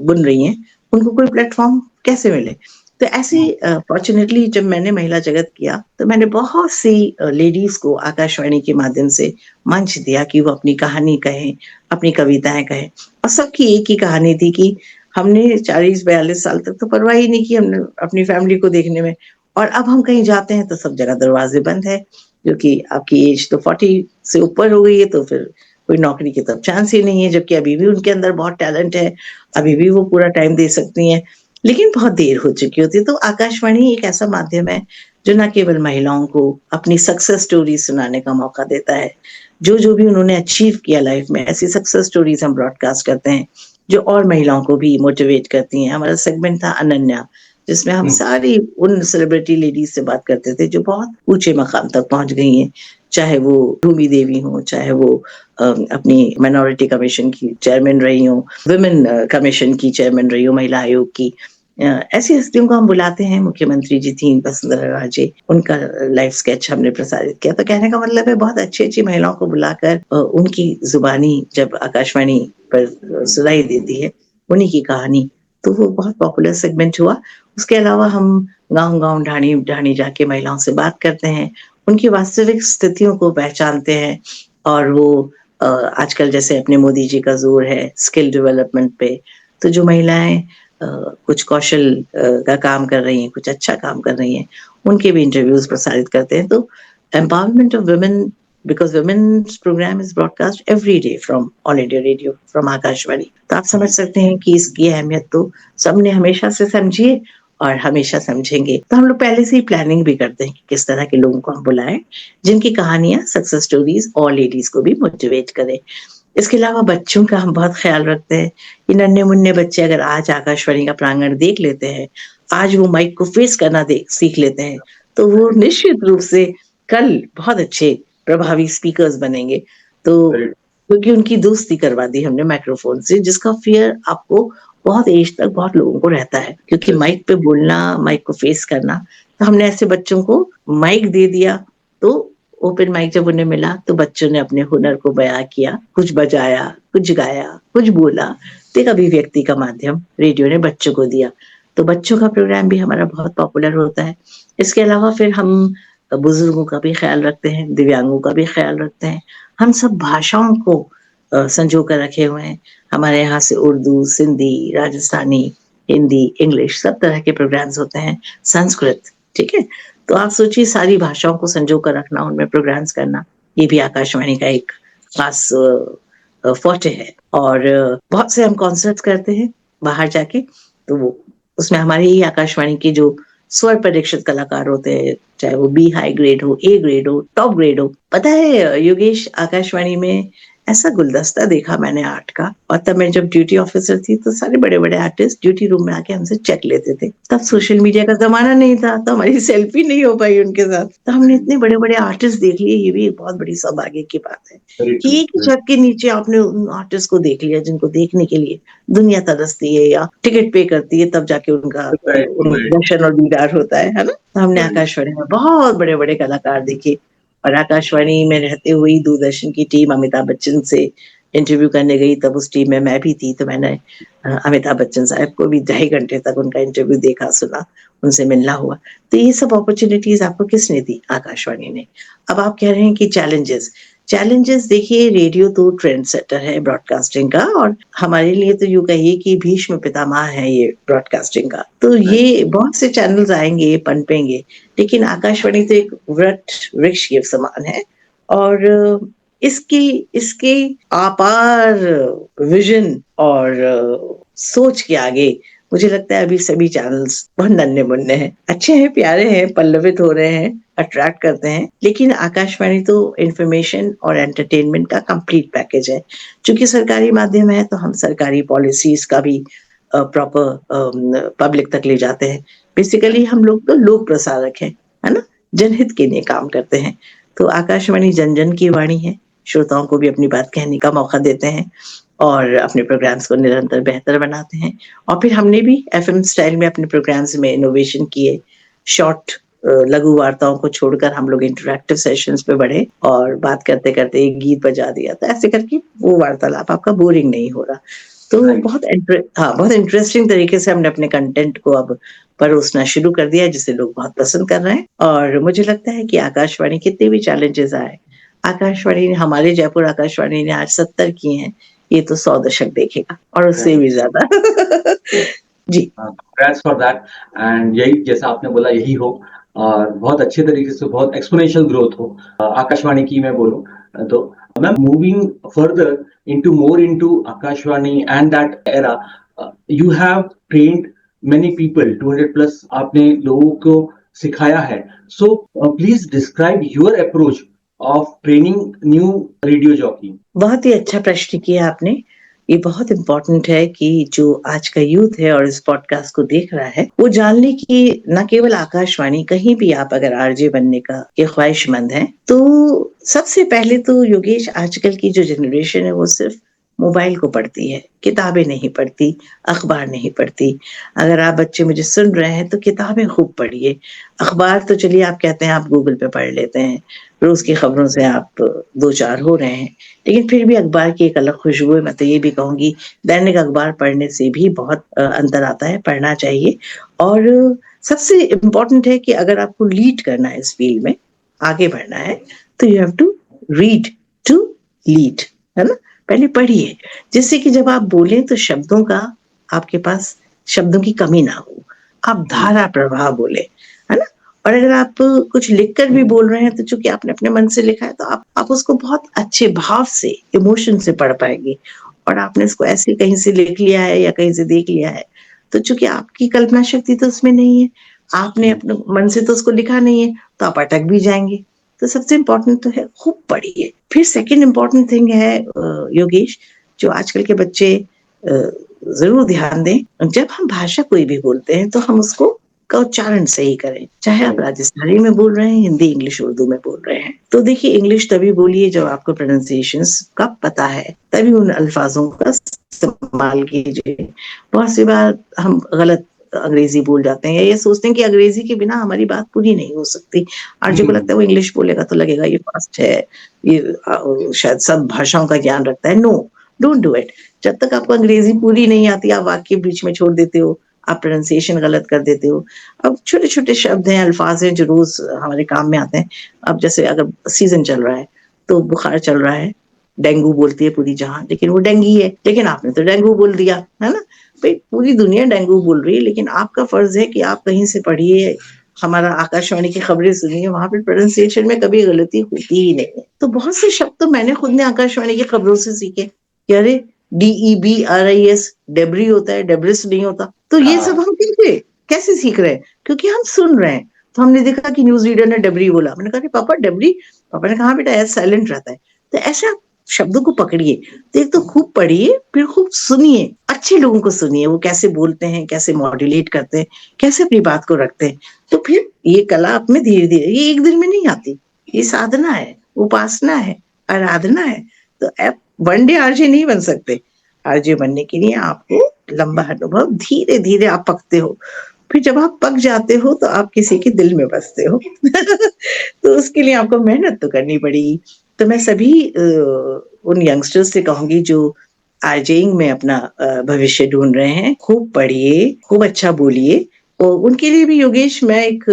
बुन रही हैं, उनको कोई प्लेटफ़ॉर्म कैसे मिले? तो ऐसे फ़ॉर्च्यूनेटली जब मैंने महिला जगत किया, तो मैंने बहुत सी लेडीज़ को आकाशवाणी के माध्यम से मंच दिया कि वो अपनी कहानी कहें, अपनी कविताएँ कहें और सबकी एक ही कहानी थी कि हमने 40-42 साल तक तो परवाह ही नहीं की हमने अपनी फ़ैमिली को देखने में और अब हम कहीं जाते हैं तो सब जगह दरवाज़े बंद है, क्योंकि आपकी एज तो 40 से ऊपर हो गई है तो फिर कोई नौकरी की तो चांस ही नहीं है, जबकि अभी भी उनके अंदर बहुत टैलेंट है, अभी भी वो पूरा टाइम दे सकती हैं, लेकिन बहुत देर हो चुकी होती है। तो आकाशवाणी एक ऐसा माध्यम है, जो ना केवल महिलाओं को अपनी सक्सेस स्टोरी सुनाने का मौका देता है, जो भी उन्होंने अचीव किया लाइफ में, ऐसी सक्सेस स्टोरीज़ हम ब्रॉडकास्ट करते हैं, जो और महिलाओं को भी मोटिवेट करती हैं। हमारा सेगमेंट था अनन्या, जिसमें हम सारी उन सेलिब्रिटी लेडीज़ से बात करते थे, जो बहुत ऊँचे मकाम तक पहुँच गई हैं। चाहे वो भूमि देवी हों, चाहे वो अपनी माइनॉरिटी कमीशन की चेयरमैन रही हों, वुमेन कमीशन की चेयरमैन रही हों, महिला आयोग की। ऐसी हस्तियों को हम बुलाते हैं, मुख्यमंत्री जी थीं वसुंधरा राजे, उनका लाइफ स्केच हमने प्रसारित किया। तो कहने का मतलब है बहुत अच्छी-अच्छी महिलाओं को बुलाकर उनकी ज़ुबानी जब आकाशवाणी पर सुनाई देती है, उन्हीं की कहानी, तो वो बहुत पॉपुलर सेगमेंट हुआ। उसके अलावा हम गाँव-गाँव, ढाणी-ढाणी जाके महिलाओं से बात करते हैं, उनकी वास्तविक स्थितियों को पहचानते हैं और वो आजकल जैसे अपने मोदी जी का ज़ोर है स्किल डेवलपमेंट पे, तो जो महिलाएँ कुछ कौशल का काम कर रही हैं, कुछ अच्छा काम कर रही हैं, उनके भी इंटरव्यूज़ प्रसारित करते हैं। तो empowerment of women because women's programme is broadcast every day from all India radio, from Akashvani. तो आप समझ सकते हैं कि इसकी अहमियत तो सबने हमेशा से समझी है और हमेशा समझेंगे। तो हम लोग पहले से ही प्लानिंग भी करते हैं कि किस तरह के लोगों को हम बुलाएँ, जिनकी कहानियाँ सक्सेस स्टोरीज़ और लेडीज़ को भी मोटिवेट करें। इसके अलावा बच्चों का हम बहुत ख़्याल रखते हैं कि नन्हे-मुन्ने बच्चे अगर आज आकाशवाणी का प्रांगण देख लेते हैं, आज वो माइक को फ़ेस करना सीख लेते हैं, तो वो निश्चित रूप से कल बहुत अच्छे प्रभावी स्पीकर्स बनेंगे। तो क्योंकि उनकी दोस्ती करवा दी हमने माइक्रोफ़ोन से, जिसका फ़ियर आपको बहुत एज तक बहुत लोगों को रहता है, क्योंकि माइक पे बोलना, माइक को फ़ेस करना, तो हमने ऐसे बच्चों को माइक दे दिया, तो ओपन माइक जब उन्हें मिला, तो बच्चों ने अपने हुनर को बयाँ किया, कुछ बजाया, कुछ गाया, कुछ बोला, तो एक अभिव्यक्ति का माध्यम रेडियो ने बच्चों को दिया। तो बच्चों का प्रोग्राम भी हमारा बहुत पॉपुलर होता है। इसके अलावा फिर हम बुज़ुर्गों का भी ख़्याल रखते हैं, दिव्यांगों का भी ख़्याल रखते हैं। हम सब भाषाओं को संजो कर रखे हुए हैं। हमारे यहाँ से उर्दू, सिंधी, राजस्थानी, हिंदी, इंग्लिश सब तरह के प्रोग्राम्स होते हैं, संस्कृत, ठीक है? तो आप सोचिए सारी भाषाओं को संजो कर रखना, उनमें प्रोग्राम्स करना, ये भी आकाशवाणी का एक ख़ास फ़ॉर्टे है और बहुत से हम कॉन्सर्ट्स करते हैं बाहर जाके, तो वो उसमें हमारे ही आकाशवाणी के जो स्वर परीक्षित कलाकार होते हैं, चाहे वो बी हाई ग्रेड हो, ए ग्रेड हो, टॉप ग्रेड हो। पता है योगेश, आकाशवाणी में ऐसा गुलदस्ता देखा मैंने आर्ट का और तब मैं जब ड्यूटी ऑफिसर थी तो सारे बड़े-बड़े आर्टिस्ट ड्यूटी रूम में आके हमसे चेक लेते थे। तब सोशल मीडिया का ज़माना नहीं था, तो हमारी सेल्फी नहीं हो पाई उनके साथ। तो हमने इतने बड़े-बड़े आर्टिस्ट देख लिए, ये भी एक बहुत बड़ी सौभाग्य की बात है कि एक ही छत के नीचे आपने उन आर्टिस्ट को देख लिया जिनको देखने के लिए दुनिया तरसती है या टिकट पे करती है, तब जाके उनका दर्शन और दीदार होता है ना? तो हमने आकाशवाणी में बहुत बड़े-बड़े कलाकार देखे और आकाशवाणी में रहते हुए ही दूरदर्शन की टीम अमिताभ बच्चन से इंटरव्यू करने गई, तब उस टीम में मैं भी थी, तो मैंने अमिताभ बच्चन साहब को भी ढाई घंटे तक उनका इंटरव्यू देखा, सुना, उनसे मिलना हुआ। तो ये सब अपॉर्च्युनिटीज़ आपको किसने दी? आकाशवाणी ने। अब आप कह रहे हैं कि चैलेंजेस, चैलेंजेस देखिए, रेडियो तो ट्रेंड सेटर है ब्रॉडकास्टिंग का, और हमारे लिए तो यूँ कहिए कि भीष्म पितामह है ये ब्रॉडकास्टिंग का। तो ये बहुत से चैनल्स आएँगे, पनपेंगे, लेकिन आकाशवाणी तो एक वृक्ष वृक्ष के समान है, और इसकी इसके अपार विज़न और सोच के आगे मुझे लगता है अभी सभी चैनल्स बहुत नन्हे-मुन्ने हैं। अच्छे हैं, प्यारे हैं, पल्लवित हो रहे हैं, अट्रैक्ट करते हैं, लेकिन आकाशवाणी तो इन्फॉर्मेशन और एंटरटेनमेंट का कंप्लीट पैकेज है। चूँकि सरकारी माध्यम है, तो हम सरकारी पॉलिसीज़ का भी प्रॉपर पब्लिक तक ले जाते हैं। बेसिकली हम लोग तो लोक प्रसारक हैं, है ना? जनहित के लिए काम करते हैं। तो आकाशवाणी जन-जन की वाणी है, श्रोताओं को भी अपनी बात कहने का मौका देते हैं और अपने प्रोग्राम्स को निरंतर बेहतर बनाते हैं। और फिर हमने भी एफएम स्टाइल में अपने प्रोग्राम्स में इनोवेशन किए, शॉर्ट लघु वार्ताओं को छोड़कर हम लोग इंटरैक्टिव सेशंस पे बढ़े और बात करते-करते एक गीत बजा दिया, तो ऐसे करके वो वार्तालाप आपका बोरिंग नहीं हो रहा। तो बहुत इंटरेस्टिंग तरीके से हमने अपने कंटेंट को अब परोसना शुरू कर दिया है, जिसे लोग बहुत पसंद कर रहे हैं, और मुझे लगता है कि आकाशवाणी कितने भी चैलेंजेस आए, आकाशवाणी ने, हमारे जयपुर आकाशवाणी ने आज 70 किए हैं, ये तो 100 दशक देखेगा और उससे भी ज़्यादा। जी। Congrats for that. And यही जैसा आपने बोला यही हो, और बहुत अच्छे तरीके से बहुत एक्सपोनेंशियल ग्रोथ हो आकाशवाणी की। मैं बोलूं तो ma'am, moving further into more into Akashvani and that era, you have trained many people, 200 plus आपने लोगों को सिखाया है। So please describe your approach of training new radio jockey. बहुत ही अच्छा प्रश्न किया आपने। ये बहुत इम्पोर्टेंट है कि जो आज का यूथ है और इस पॉडकास्ट को देख रहा है, वो जान ले कि न केवल आकाशवाणी, कहीं भी आप अगर आरजे बनने का के ख्वाहिशमंद हैं, तो सबसे पहले तो योगेश, आजकल की जो जनरेशन है वो सिर्फ मोबाइल को पढ़ती है, किताबें नहीं पढ़ती, अखबार नहीं पढ़ती। अगर आप बच्चे मुझे सुन रहे हैं तो किताबें खूब पढ़िए। अखबार तो चलिए आप कहते हैं आप गूगल पे पढ़ लेते हैं, रोज की खबरों से आप 2-4 हो रहे हैं, लेकिन फिर भी अखबार की एक अलग खुशबू है। मैं तो ये भी कहूँगी दैनिक अखबार पढ़ने से भी बहुत अंतर आता है, पढ़ना चाहिए। और सबसे इम्पोर्टेंट है कि अगर आपको लीड करना है इस फील्ड में, आगे बढ़ना है, तो you have to read to lead, है ना? पहले पढ़िए, जिससे कि जब आप बोलें तो शब्दों का, आपके पास शब्दों की कमी ना हो, आप धारा प्रवाह बोलें, है ना? और अगर आप कुछ लिखकर भी बोल रहे हैं, तो चूँकि आपने अपने मन से लिखा है, तो आप उसको बहुत अच्छे भाव से, इमोशन से पढ़ पाएँगे। और आपने इसको ऐसे कहीं से लिख लिया है या कहीं से देख लिया है, तो चूँकि आपकी कल्पना शक्ति तो उसमें नहीं है, आपने अपने मन से तो उसको लिखा नहीं है, तो आप अटक भी जाएँगे। तो सबसे इम्पोर्टेंट तो है खूब पढ़िए। फिर सेकंड इम्पोर्टेंट थिंग है योगेश, जो आजकल के बच्चे ज़रूर ध्यान दें, जब हम भाषा कोई भी बोलते हैं, तो हम उसको का उच्चारण सही करें। चाहे आप राजस्थानी में बोल रहे हैं, हिंदी, इंग्लिश, उर्दू में बोल रहे हैं। तो देखिए, इंग्लिश तभी बोलिए जब आपको प्रोनंसिएशंस का पता है, तभी उन अल्फाजों का इस्तेमाल कीजिए। बहुत सी बार हम गलत अंग्रेजी बोल जाते हैं, या ये सोचते हैं कि अंग्रेजी के बिना हमारी बात पूरी नहीं हो सकती। आरजे को लगता है वो इंग्लिश बोलेगा तो लगेगा ये फास्ट है, ये शायद सब भाषाओं का ज्ञान रखता है। No, don't do it. जब तक आपको अंग्रेजी पूरी नहीं आती, आप वाक्य बीच में छोड़ देते हो, आप प्रोनंसिएशन गलत कर देते हो। अब छोटे-छोटे शब्द हैं, अल्फाज हैं जो रोज़ हमारे काम में आते हैं। अब जैसे अगर सीज़न चल रहा है, तो बुखार चल रहा है, डेंगू बोलती है पूरी जहां, लेकिन वो डेंगी है, लेकिन आपने तो डेंगू बोल दिया, है ना? भाई पूरी दुनिया डेंगू बोल रही है, लेकिन आपका फर्ज है कि आप कहीं से पढ़िए, हमारा आकाशवाणी की खबरें सुनिए, वहां पे प्रोनंसिएशन में कभी गलती होती ही नहीं है। तो बहुत से शब्द तो मैंने खुद ने आकाशवाणी की खबरों से सीखे कि अरे DEBRIS डेब्री होता है, डेब्रिस नहीं होता। तो ये सब हम कैसे सीख रहे हैं? क्योंकि हम सुन रहे हैं। तो हमने देखा कि न्यूज़ रीडर ने डेब्री बोला, मैंने कहा कि पापा डेब्री? पापा ने कहा बेटा एस साइलेंट रहता है। तो ऐसे आप शब्दों को पकड़िए। तो एक तो खूब पढ़िए, फिर खूब सुनिए, अच्छे लोगों को सुनिए, वो कैसे बोलते हैं, कैसे मॉड्यूलेट करते हैं, कैसे अपनी बात को रखते हैं। तो फिर ये कला आप में धीरे-धीरे, ये एक दिन में नहीं आती, ये साधना है, उपासना है, आराधना है। तो आप वन डे आरजे नहीं बन सकते। आरजे बनने के लिए आपको लंबा अनुभव, धीरे-धीरे आप पकते हो। फिर जब आप पक जाते हो तो आप किसी के दिल में बसते हो। तो उसके लिए आपको मेहनत तो करनी पड़ेगी। तो मैं सभी उन यंगस्टर्स से कहूँगी जो आरजेइंग में अपना भविष्य ढूँढ रहे हैं, खूब पढ़िए, खूब अच्छा बोलिए। और उनके लिए भी योगेश, मैं एक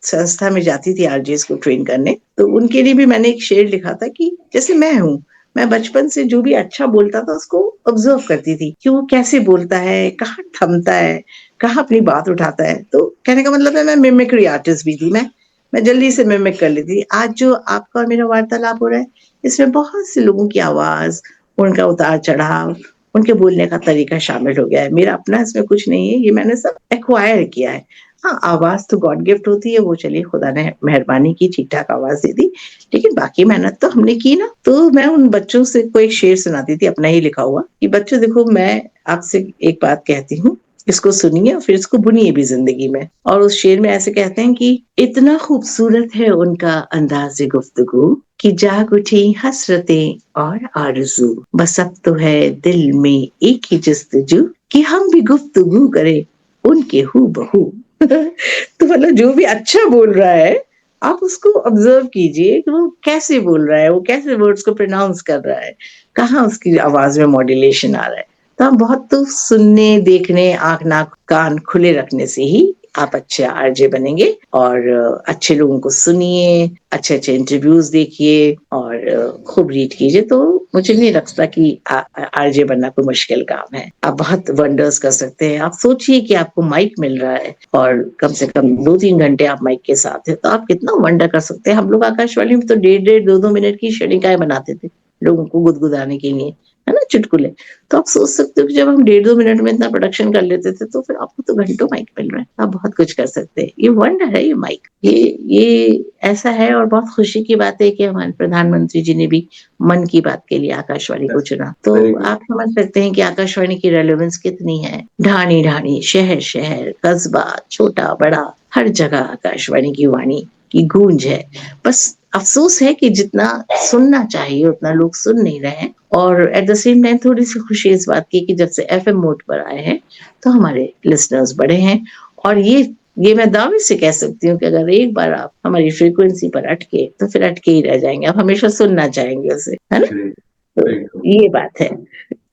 संस्था में जाती थी आरजेस को ट्रेन करने, तो उनके लिए भी मैंने एक शेर लिखा था कि जैसे मैं हूँ, मैं बचपन से जो भी अच्छा बोलता था उसको ऑब्जर्व करती थी कि वो कैसे बोलता है, कहाँ थमता है, कहाँ अपनी बात उठाता है। तो कहने का मतलब है मैं मिमिक्री आर्टिस्ट भी थी, मैं जल्दी से मिमिक कर लेती थी। आज जो आपका और मेरा वार्तालाप हो रहा है, इसमें बहुत से लोगों की आवाज, उनका उतार चढ़ाव, उनके बोलने का तरीका शामिल हो गया है। मेरा अपना इसमें कुछ नहीं है, ये मैंने सब एक्वायर किया है। हाँ, आवाज तो गॉड गिफ्ट होती है, वो चलिए खुदा ने मेहरबानी की, ठीक ठाक आवाज दे दी, लेकिन बाकी मेहनत तो हमने की ना। तो मैं उन बच्चों से को एक शेर सुनाती थी, अपना ही लिखा हुआ, कि बच्चों देखो, मैं आपसे एक बात कहती हूँ, इसको सुनिए और फिर इसको बुनिए भी जिंदगी में। और उस शेर में ऐसे कहते हैं कि इतना खूबसूरत है उनका अंदाज़े गुफ्तगू कि जाग उठी हसरतें और आरज़ू, बस अब तो है दिल में एक ही जस्तजू कि हम भी गुफ्तगू करें उनके हूबहू। तो मतलब जो भी अच्छा बोल रहा है, आप उसको ऑब्जर्व कीजिए कि वो कैसे बोल रहा है, वो कैसे वर्ड्स को प्रोनाउंस कर रहा है, कहाँ उसकी आवाज में मॉड्यूलेशन आ रहा है। तो हम बहुत तो सुनने, देखने, आँख, नाक, कान खुले रखने से ही आप अच्छे आरजे बनेंगे। और अच्छे लोगों को सुनिए, अच्छे-अच्छे इंटरव्यूज़ देखिए और खूब रीड कीजिए। तो मुझे नहीं लगता कि आरजे बनना कोई मुश्किल काम है। आप बहुत वंडर्स कर सकते हैं। आप सोचिए कि आपको माइक मिल रहा है और कम से कम 2-3 घंटे आप माइक के साथ हैं, तो आप कितना वंडर कर सकते हैं। हम लोग आकाशवाणी में तो डेढ़-डेढ़, 2-2 मिनट की क्षणिकाएँ बनाते थे, लोगों को गुदगुदाने के लिए, है ना? चुटकुले। तो आप सोच सकते हो कि जब हम 1.5-2 मिनट में इतना प्रोडक्शन कर लेते थे, तो फिर आपको तो घंटों माइक मिल रहा है। आप बहुत कुछ कर सकते हैं। ये वंडर है ये माइक। ये ऐसा है और बहुत खुशी की बात है कि हमारे प्रधानमंत्री जी ने भी मन की बात के लिए आकाशवाणी को चुना। तो Very good. आप समझ सकते हैं कि आकाशवाणी की रेलेवेंस कितनी है। ढाणी-ढाणी, शहर-शहर, कस्बा, छोटा-बड़ा, हर जगह आकाशवाणी की वाणी की गूंज है। बस अफ़सोस है कि जितना सुनना चाहिए उतना लोग सुन नहीं रहे हैं। और एट द सेम टाइम थोड़ी-सी खुशी इस बात की कि जब से एफएम मोड पर आए हैं, तो हमारे लिसनर्स बढ़े हैं। और ये मैं दावे से कह सकती हूँ कि अगर एक बार आप हमारी फ्रीक्वेंसी पर अटके, तो फिर अटके ही रह जाएँगे। आप हमेशा सुनना चाहेंगे उसे, है ना? Great. तो Very good. ये बात है।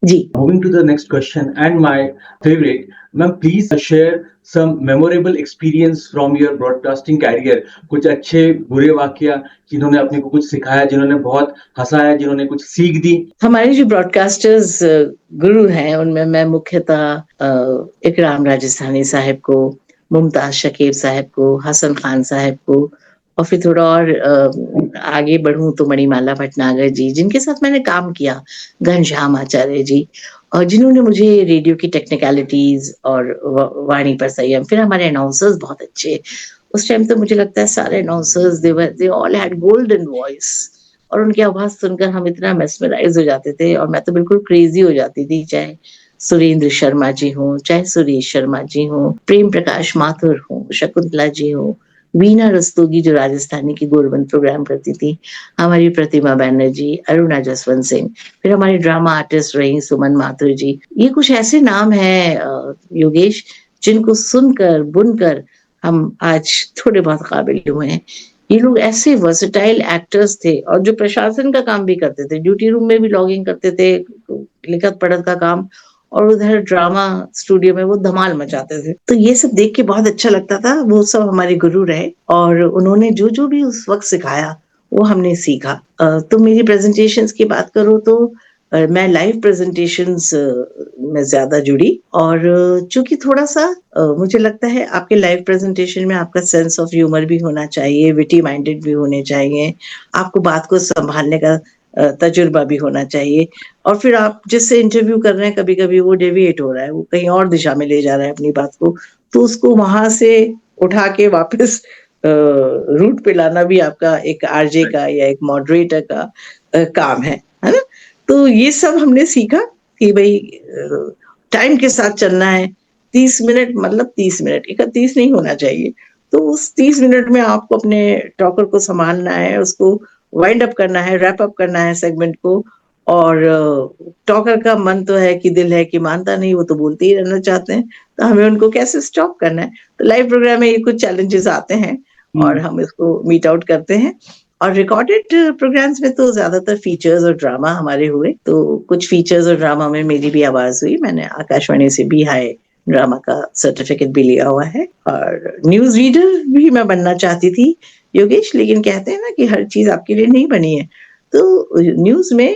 जी। Moving to the next question and my favorite, ma'am, please share some memorable experience from your broadcasting career. कुछ अच्छे बुरे वाकया जिन्होंने अपने को कुछ सिखाया, जिन्होंने बहुत हंसाया, जिन्होंने कुछ सीख दी। हमारे जो ब्रॉडकास्टर्स गुरु हैं, उनमें मैं मुख्यतः इकराम राजस्थानी साहब को, मुमताज़ शकीब साहब को, हसन खान साहब को और फिर थोड़ा और आगे बढ़ूँ तो मणिमाला भटनागर जी, जिनके साथ मैंने काम किया, घनश्याम आचार्य जी, और जिन्होंने मुझे रेडियो की टेक्निकलिटीज़ और वाणी पर संयम, फिर हमारे अनाउंसर्स बहुत अच्छे। उस टाइम तो मुझे लगता है सारे announcers they all had golden voice. और उनकी आवाज़ सुनकर हम इतना मेस्मराइज़ हो जाते थे और मैं तो बिल्कुल क्रेज़ी हो जाती थी, चाहे सुरेंद्र शर्मा जी हों, चाहे सुरेश शर्मा जी हों, प्रेम प्रकाश माथुर हों, शकुंतला जी हों, वीणा रस्तोगी जो राजस्थानी की गोरबंद प्रोग्राम करती थी, हमारी प्रतिमा बैनर्जी, अरुणा जसवंत सिंह, फिर हमारी ड्रामा आर्टिस्ट रहीं सुमन माथुर जी। ये कुछ ऐसे नाम हैं योगेश, जिनको सुनकर, बुनकर हम आज थोड़े बहुत काबिल हुए हैं। ये लोग ऐसे वर्सेटाइल एक्टर्स थे और जो प्रशासन का काम भी करते थे, ड्यूटी रूम में भी लॉगिंग करते थे, लिखत पढ़त का काम, और उधर ड्रामा स्टूडियो में वो धमाल मचाते थे। तो ये सब देख के बहुत अच्छा लगता था। वो सब हमारे गुरु रहे और उन्होंने जो भी उस वक़्त सिखाया, वो हमने सीखा। तो मेरी प्रेज़ेंटेशंस की बात करूँ तो मैं लाइव प्रेज़ेंटेशंस में ज़्यादा जुड़ी और चूँकि थोड़ा-सा मुझे लगता है आपके लाइव प्रेज़ेंटेशन में आपका सेंस ऑफ ह्यूमर भी होना चाहिए, विटी माइंडेड भी होने चाहिए, आपको बात को सँभालने का तजुर्बा भी होना चाहिए। और फिर आप जिससे इंटरव्यू कर रहे हैं, कभी-कभी वो डेविएट हो रहा है, वो कहीं और दिशा में ले जा रहा है अपनी बात को, तो उसको वहाँ से उठा के वापस रूट पे लाना भी आपका एक आरजे का या एक मॉडरेटर का काम है ना? तो ये सब हमने सीखा कि भई टाइम के साथ चलना है। 30 मिनट मतलब 30 मिनट, 31 नहीं होना चाहिए। तो उस 30 मिनट में आपको अपने टॉकर को सँभालना है, उसको वाइंड अप करना है, रैप अप करना है सेगमेंट को। और टॉकर का मन तो है कि दिल है कि मानता नहीं, वो तो बोलते ही रहना चाहते हैं। तो हमें उनको कैसे स्टॉप करना है? तो लाइव प्रोग्राम में ये कुछ चैलेंजेस आते हैं और हम इसको मीट आउट करते हैं। और रिकॉर्डेड प्रोग्राम्स में तो ज़्यादातर फीचर्स और ड्रामा हमारे हुए। तो कुछ फीचर्स और ड्रामा में मेरी भी आवाज़ हुई। मैंने आकाशवाणी से बी हाय ड्रामा का सर्टिफिकेट भी लिया हुआ है, और न्यूज रीडर भी मैं बनना चाहती थी योगेश, लेकिन कहते हैं ना कि हर चीज आपके लिए नहीं बनी है। तो न्यूज में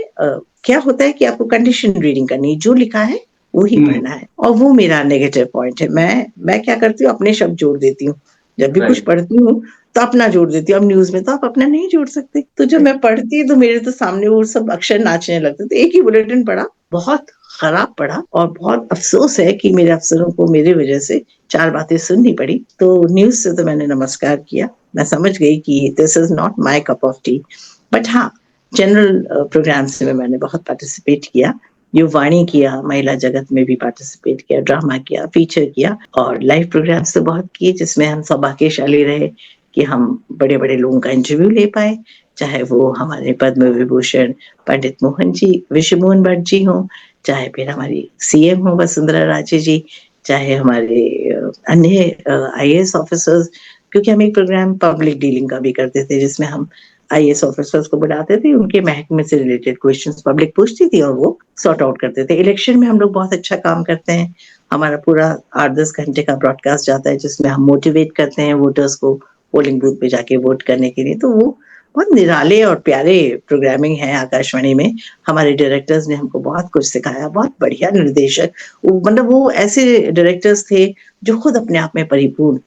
क्या होता है कि आपको कंडीशन रीडिंग करनी है, जो लिखा है वो ही पढ़ना है, और वो मेरा नेगेटिव पॉइंट है। मैं क्या करती हूँ, अपने शब्द जोड़ देती हूँ। जब भी कुछ पढ़ती हूँ तो अपना जोड़ देती हूँ। अब न्यूज में तो आप अपना नहीं जोड़ सकते, तो जब मैं पढ़ती तो मेरे तो सामने वो सब अक्षर नाचने लगते थे। एक ही बुलेटिन पढ़ा, बहुत खराब पढ़ा, और बहुत अफसोस है कि मेरे अफसरों को मेरी वजह से 4 बातें सुननी पड़ी। तो न्यूज से तो मैंने नमस्कार किया। मैं समझ गई कि this is not my cup of T. But हाँ, जनरल प्रोग्राम्स में मैंने बहुत पार्टिसिपेट किया। युवाणी किया, महिला जगत में भी पार्टिसिपेट किया, ड्रामा किया, फीचर किया, और लाइव प्रोग्राम्स तो बहुत किए जिसमें हम सौभाग्यशाली रहे कि हम बड़े बड़े लोगों का इंटरव्यू ले पाए, चाहे वो हमारे पद्म विभूषण पंडित मोहन जी, विश्व मोहन भट्ट जी हों, चाहे फिर हमारी सीएम हो वसुंधरा राजे जी, चाहे हमारे अन्य आईएएस ऑफिसर्स, क्योंकि हम एक प्रोग्राम पब्लिक डीलिंग का भी करते थे जिसमें हम आईएएस ऑफिसर्स को बुलाते थे, उनके महकमे से रिलेटेड क्वेश्चंस पब्लिक पूछती थी और वो सॉर्ट आउट करते थे। इलेक्शन में हम लोग बहुत अच्छा काम करते हैं। हमारा पूरा 8-10 घंटे का ब्रॉडकास्ट जाता है जिसमें हम मोटिवेट करते हैं वोटर्स को पोलिंग बूथ पे जाके वोट करने के लिए। तो वो बहुत निराले और प्यारे प्रोग्रामिंग है आकाशवाणी में। हमारे डायरेक्टर्स ने हमको बहुत कुछ सिखाया, बहुत बढ़िया निर्देशक, मतलब वो ऐसे डायरेक्टर्स थे जो खुद अपने आप में परिपूर्ण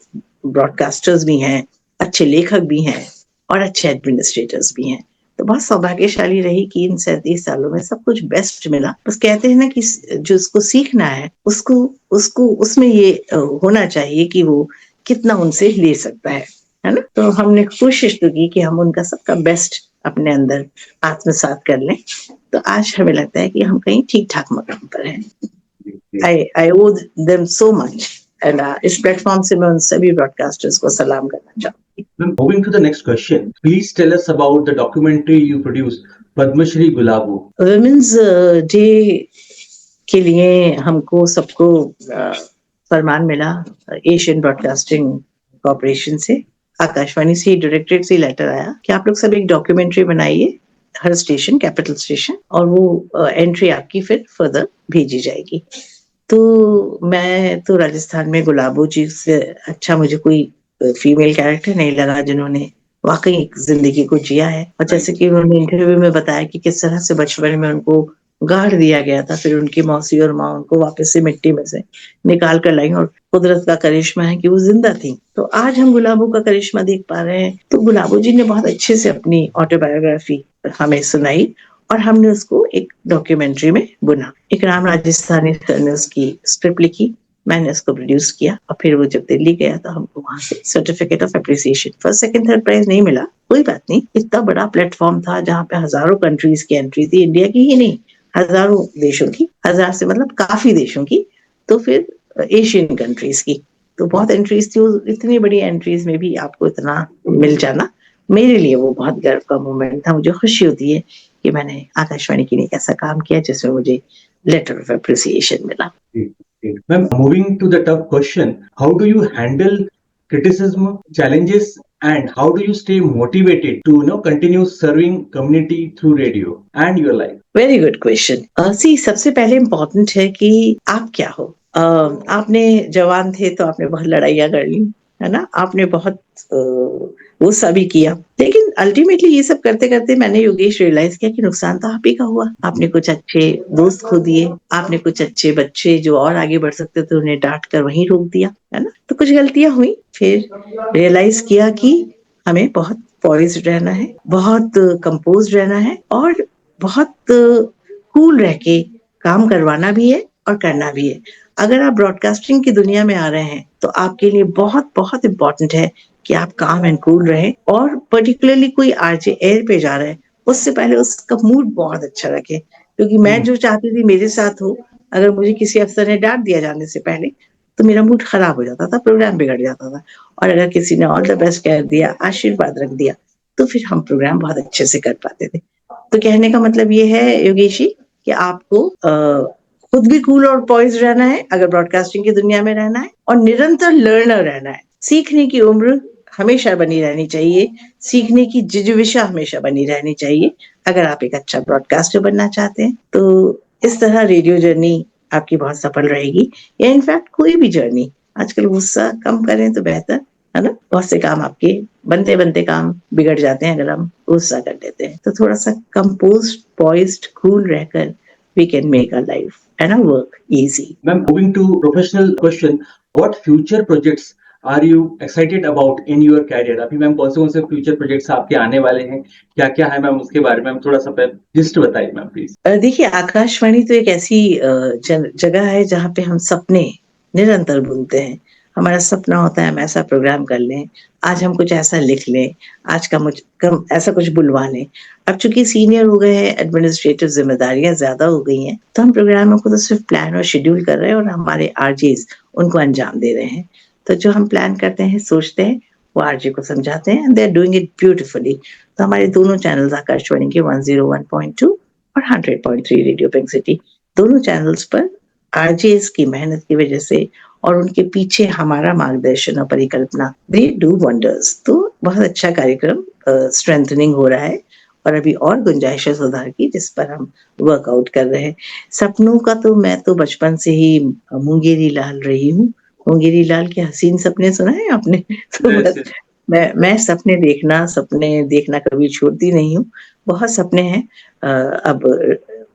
ब्रॉडकास्टर्स भी हैं, अच्छे लेखक भी हैं और अच्छे एडमिनिस्ट्रेटर्स भी हैं। तो बहुत सौभाग्यशाली रही कि इन 37 सालों में सब कुछ बेस्ट मिला। बस कहते हैं ना कि जो उसको सीखना है उसको उसको उसमें ये होना चाहिए कि वो कितना उनसे ले सकता है ना। तो हमने कोशिश तो की कि हम उनका सबका बेस्ट अपने अंदर आत्मसात कर लें। तो आज हमें लगता है कि हम कहीं ठीक ठाक मकाम पर हैं। I owe them so much, and इस प्लेटफॉर्म से मैं उन सभी ब्रॉडकास्टर्स को सलाम करना चाहूंगी। Moving to the next question, please tell us about the documentary you produced, Padma Shri Gulabu. Women's day के लिए हमको सबको फरमान मिला एशियन ब्रॉडकास्टिंग कॉर्पोरेशन से, आकाशवाणी से डायरेक्टरेट से लेटर आया कि आप लोग सब एक डॉक्यूमेंट्री बनाइए हर स्टेशन, कैपिटल स्टेशन, और वो एंट्री आपकी फिर फर्दर भेजी जाएगी। तो मैं तो राजस्थान में गुलाबो जी से अच्छा मुझे कोई फीमेल कैरेक्टर नहीं लगा जिन्होंने वाकई एक जिंदगी को जिया है। और जैसे कि उन्होंने इंटरव्यू में बताया कि किस तरह से बचपन में उनको गाड़ दिया गया था, फिर उनकी मौसी और माँ उनको वापस से मिट्टी में से निकाल कर लाई, और कुदरत का करिश्मा है कि वो जिंदा थी। तो आज हम गुलाबो का करिश्मा देख पा रहे हैं। तो गुलाबो जी ने बहुत अच्छे से अपनी ऑटोबायोग्राफी हमें सुनाई और हमने उसको एक डॉक्यूमेंट्री में बुना। एक राम राजस्थानी सर ने उसकी स्क्रिप्ट लिखी, मैंने उसको प्रोड्यूस किया, और फिर वो जब दिल्ली गया तो हमको वहां से certificate of appreciation, first second third prize नहीं मिला, कोई बात नहीं। इतना बड़ा प्लेटफॉर्म था जहाँ पे हजारों कंट्रीज की एंट्री थी, इंडिया की ही नहीं, हजारों देशों की, हजार से मतलब काफी देशों की, तो फिर एशियन कंट्रीज की, तो बहुत एंट्रीज थी। इतनी बड़ी एंट्रीज में भी आपको इतना मिल जाना मेरे लिए वो बहुत गर्व का मोमेंट था। मुझे खुशी होती है कि मैंने आकाशवाणी के लिए एक ऐसा काम किया जिसमें मुझे लेटर ऑफ अप्रिसिएशन मिला। Ma'am, moving to the tough question, how do you handle criticism, challenges, and how do you stay motivated to continue serving community through radio and your life? Very good question. See सबसे पहले important है कि आप क्या हो। आपने जवान थे तो आपने बहुत लड़ाइयाँ कर ली, है ना, आपने बहुत वो सभी किया, लेकिन अल्टीमेटली ये सब करते करते मैंने योगेश रियलाइज किया कि नुकसान तो आप ही का हुआ। आपने कुछ अच्छे दोस्त खो दिए, आपने कुछ अच्छे बच्चे जो और आगे बढ़ सकते थे उन्हें डांट कर वहीं रोक दिया, है ना। तो कुछ गलतियां हुई, फिर रियलाइज किया कि हमें बहुत पॉइज्ड रहना है, बहुत कंपोज्ड रहना है, और बहुत कूल रह के काम करवाना भी है और करना भी है। अगर आप ब्रॉडकास्टिंग की दुनिया में आ रहे हैं तो आपके लिए बहुत बहुत इम्पोर्टेंट है कि आप काम एंड कूल रहें, और पर्टिकुलरली कोई आरजे एयर पे जा रहा है उससे पहले उसका मूड बहुत अच्छा रखे, क्योंकि मैं जो चाहती थी मेरे साथ हो, अगर मुझे किसी अफसर ने डांट दिया जाने से पहले तो मेरा मूड खराब हो जाता था, प्रोग्राम बिगड़ जाता था। और अगर किसी ने ऑल द बेस्ट कह दिया, आशीर्वाद रख दिया, तो फिर हम प्रोग्राम बहुत अच्छे से कर पाते थे। तो कहने का मतलब ये है योगेश जी कि आपको खुद भी कूल और पॉइज्ड रहना है अगर ब्रॉडकास्टिंग की दुनिया में रहना है, और निरंतर लर्नर रहना है। सीखने की उम्र हमेशा बनी रहनी चाहिए, सीखने की जिज्विशा हमेशा बनी रहनी चाहिए अगर आप एक अच्छा ब्रॉडकास्टर बनना चाहते हैं। तो इस तरह रेडियो जर्नी आपकी बहुत सफल रहेगी, या इनफैक्ट कोई भी जर्नी। आजकल गुस्सा कम करें तो बेहतर है ना। बहुत से काम आपके बनते बनते काम बिगड़ जाते हैं अगर हम गुस्सा कर लेते हैं। तो थोड़ा सा कंपोज्ड, पॉइज्ड, कूल रहकर we can make a life and a work easy. Ma'am, moving to professional question, what future projects are you excited about in your career? अभी मैम कौन से फ्यूचर प्रोजेक्ट्स आपके आने वाले हैं, क्या क्या है मैम, उसके बारे में हम थोड़ा सा लिस्ट बताइए मैम प्लीज। देखिए, आकाशवाणी तो एक ऐसी जगह है जहाँ पे हम सपने निरंतर बुनते हैं। हमारा सपना होता है हम ऐसा प्रोग्राम कर लें, आज हम कुछ ऐसा लिख लें, आज का कम ऐसा कुछ बुलवा लें। अब चूंकि सीनियर हो गए हैं, एडमिनिस्ट्रेटिव जिम्मेदारियां ज्यादा हो गई हैं, तो हम प्रोग्रामों को तो सिर्फ प्लान और शेड्यूल कर रहे हैं और हमारे आरजेस उनको अंजाम दे रहे हैं। तो जो हम प्लान करते हैं, सोचते हैं, वो आरजे को समझाते हैं, they are doing it beautifully. तो हमारे दोनों चैनल्स आकाशवाणी के 101.2 और 100.3 रेडियो पिंक सिटी, दोनों चैनल्स पर आरजेस की मेहनत की वजह से और उनके पीछे हमारा मार्गदर्शन और परिकल्पना, दे डू वंडर्स। तो बहुत अच्छा कार्यक्रम स्ट्रेंथनिंग हो रहा है और अभी और गुंजाइश है सुधार की, जिस पर हम वर्कआउट कर रहे हैं। सपनों का तो मैं तो बचपन से ही मुंगेरी लाल रही हूँ। मुंगेरी लाल के हसीन सपने सुना है आपने? तो बस मैं सपने देखना कभी छोड़ती नहीं हूँ। बहुत सपने हैं। अब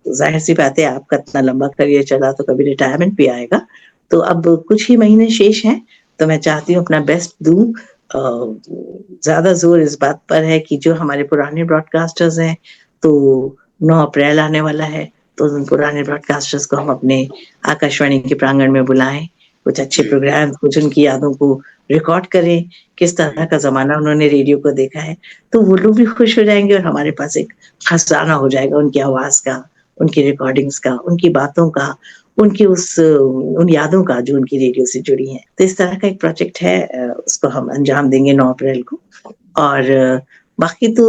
जाहिर सी बात है, आपका इतना लंबा करियर चला तो कभी रिटायरमेंट भी आएगा। तो अब कुछ ही महीने शेष हैं, तो मैं चाहती हूँ अपना बेस्ट दूं। ज्यादा जोर इस बात पर है कि जो हमारे पुराने ब्रॉडकास्टर्स हैं, तो 9 अप्रैल आने वाला है, तो उन पुराने ब्रॉडकास्टर्स को हम अपने आकाशवाणी के प्रांगण में बुलाएं, कुछ अच्छे प्रोग्राम, कुछ उनकी यादों को रिकॉर्ड करें, किस तरह का जमाना उन्होंने रेडियो को देखा है। तो वो लोग भी खुश हो जाएंगे और हमारे पास एक खजाना हो जाएगा उनकी आवाज का, उनकी रिकॉर्डिंग्स का, उनकी बातों का, उनकी उन यादों का जो उनकी रेडियो से जुड़ी हैं। तो इस तरह का एक प्रोजेक्ट है, उसको हम अंजाम देंगे 9 अप्रैल को। और बाकी तो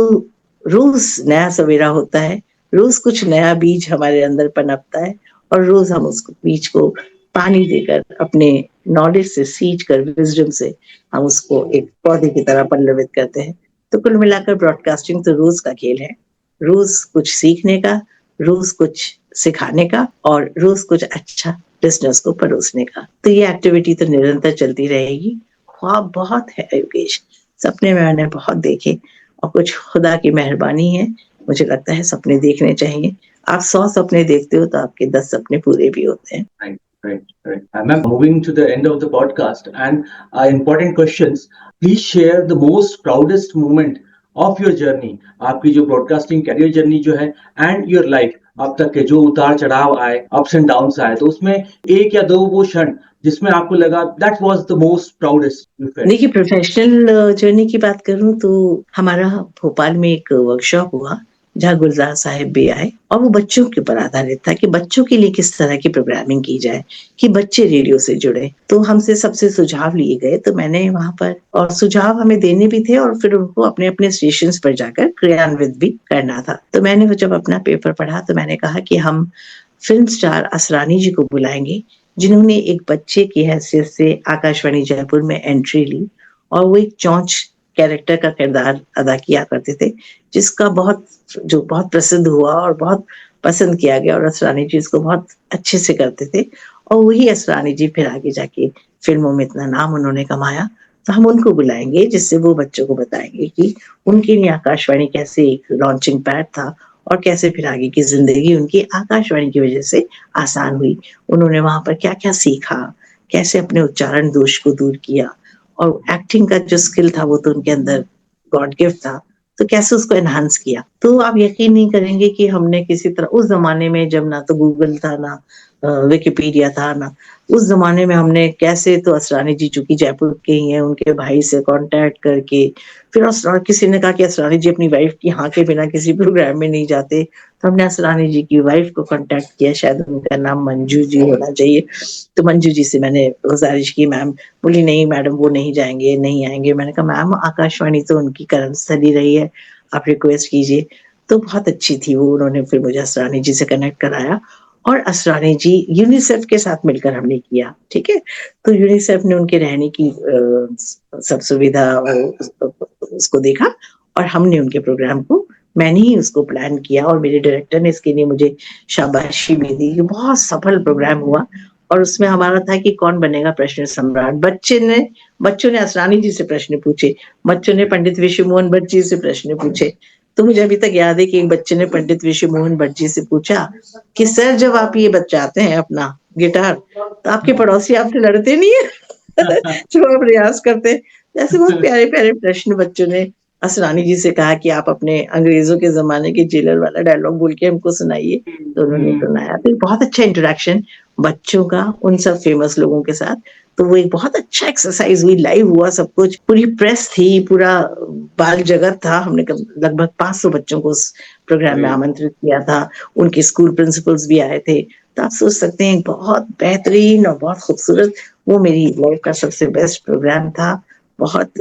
रोज नया सवेरा होता है, रोज कुछ नया बीज हमारे अंदर पनपता है और रोज हम उस बीज को पानी देकर, अपने नॉलेज से सींच कर, विजडम से हम उसको एक पौधे की तरह पल्लवित करते हैं। तो कुल मिलाकर ब्रॉडकास्टिंग तो रोज का खेल है, रोज कुछ सीखने का, रोज कुछ सिखाने का और रोज कुछ अच्छा लिसनर्स को परोसने का। तो ये एक्टिविटी तो निरंतर चलती रहेगी। ख्वाब बहुत है योगेश, सपने मैंने बहुत देखे और कुछ खुदा की मेहरबानी है। मुझे लगता है सपने देखने चाहिए। आप 100 सपने देखते हो तो आपके 10 सपने पूरे भी होते हैं। Right. Ma'am, moving to the end of the podcast and important questions. Please share the most proudest moment of your journey. आपकी जो ब्रॉडकास्टिंग कैरियर जर्नी जो है एंड योर लाइफ, अब तक के जो उतार चढ़ाव आए, अप्स एंड डाउन्स आए, तो उसमें एक या दो वो क्षण जिसमें आपको लगा that was the most proudest you felt. देखिए, प्रोफेशनल जर्नी की बात करूं तो हमारा भोपाल में एक वर्कशॉप हुआ जहाँ गुलजार साहिब भी आए और वो बच्चों के ऊपर आधारित था कि बच्चों के लिए किस तरह की प्रोग्रामिंग की जाए कि बच्चे रेडियो से जुड़े। तो हमसे सबसे सुझाव लिए गए, तो मैंने वहां पर, और सुझाव हमें देने भी थे और फिर उनको अपने अपने स्टेशन पर जाकर क्रियान्वित भी करना था। तो मैंने जब अपना पेपर पढ़ा तो मैंने कहा कि हम फिल्म स्टार असरानी जी को बुलाएंगे, जिन्होंने एक बच्चे की हैसियत से आकाशवाणी जयपुर में एंट्री ली और वो एक चौंच कैरेक्टर का किरदार अदा किया करते थे, जिसका बहुत प्रसिद्ध हुआ और बहुत पसंद किया गया और असरानी जी इसको बहुत अच्छे से करते थे। और वही असरानी जी फिर आगे जाके फिल्मों में इतना नाम उन्होंने कमाया। तो हम उनको बुलाएंगे जिससे वो बच्चों को बताएंगे कि उनके लिए आकाशवाणी कैसे एक लॉन्चिंग पैड था और कैसे फिर आगे की जिंदगी उनकी आकाशवाणी की वजह से आसान हुई। उन्होंने वहां पर क्या क्या सीखा, कैसे अपने उच्चारण दोष को दूर किया, और एक्टिंग का जो स्किल था वो तो उनके अंदर गॉड गिफ्ट था, तो कैसे उसको एनहांस किया। तो आप यकीन नहीं करेंगे कि हमने किसी तरह, उस जमाने में जब ना तो गूगल था, ना विकिपीडिया था, ना उस जमाने में हमने कैसे, तो असरानी जी चूंकि जयपुर के ही हैं, उनके भाई से कांटेक्ट करके फिर किसी ने कहा कि असरानी जी अपनी वाइफ की हाँ के बिना किसी प्रोग्राम में नहीं जाते, तो हमने असरानी जी की वाइफ को कांटेक्ट किया, शायद उनका नाम मंजू जी होना चाहिए। तो मंजू जी से मैंने गुजारिश की, मैम। बोली नहीं मैडम, वो नहीं जाएंगे, नहीं आएंगे। मैंने कहा मैम, आकाशवाणी तो उनकी कर्मस्थली रही है, आप रिक्वेस्ट कीजिए। तो बहुत अच्छी थी वो, उन्होंने फिर मुझे असरानी जी से कनेक्ट कराया और असरानी जी यूनिसेफ के साथ मिलकर हमने किया। ठीक है, तो यूनिसेफ ने उनके रहने की सब सुविधा उसको देखा और हमने उनके प्रोग्राम को मैंने ही उसको प्लान किया और मेरे डायरेक्टर ने इसके लिए मुझे शाबाशी भी दी। ये बहुत सफल प्रोग्राम हुआ और उसमें हमारा था कि कौन बनेगा प्रश्न सम्राट। बच्चों ने असरानी जी से प्रश्न पूछे, बच्चों ने पंडित विश्व मोहन भट्ट जी से प्रश्न पूछे। तो मुझे अभी तक याद है कि एक बच्चे ने पंडित विश्व मोहन भट्ट जी से पूछा कि सर, जब आप ये बजाते हैं अपना गिटार, तो आपके पड़ोसी आपसे लड़ते नहीं है? जब आप रियाज करते हैं। ऐसे बहुत प्यारे प्यारे प्रश्न बच्चों ने असरानी जी से कहा कि आप अपने अंग्रेजों के जमाने के जेलर वाला डायलॉग बोल के हमको सुनाइए, तो उन्होंने सुनाया। तो बहुत अच्छा इंटरेक्शन बच्चों का उन सब फेमस लोगों के साथ। तो वो एक बहुत अच्छा एक्सरसाइज हुई, लाइव हुआ सब कुछ, पूरी प्रेस थी, पूरा बाल जगत था। हमने लगभग 500 बच्चों को उस प्रोग्राम में आमंत्रित किया था, उनके स्कूल प्रिंसिपल्स भी आए थे। तो आप सोच सकते हैं बहुत बेहतरीन और बहुत खूबसूरत, वो मेरी लाइफ का सबसे बेस्ट प्रोग्राम था। बहुत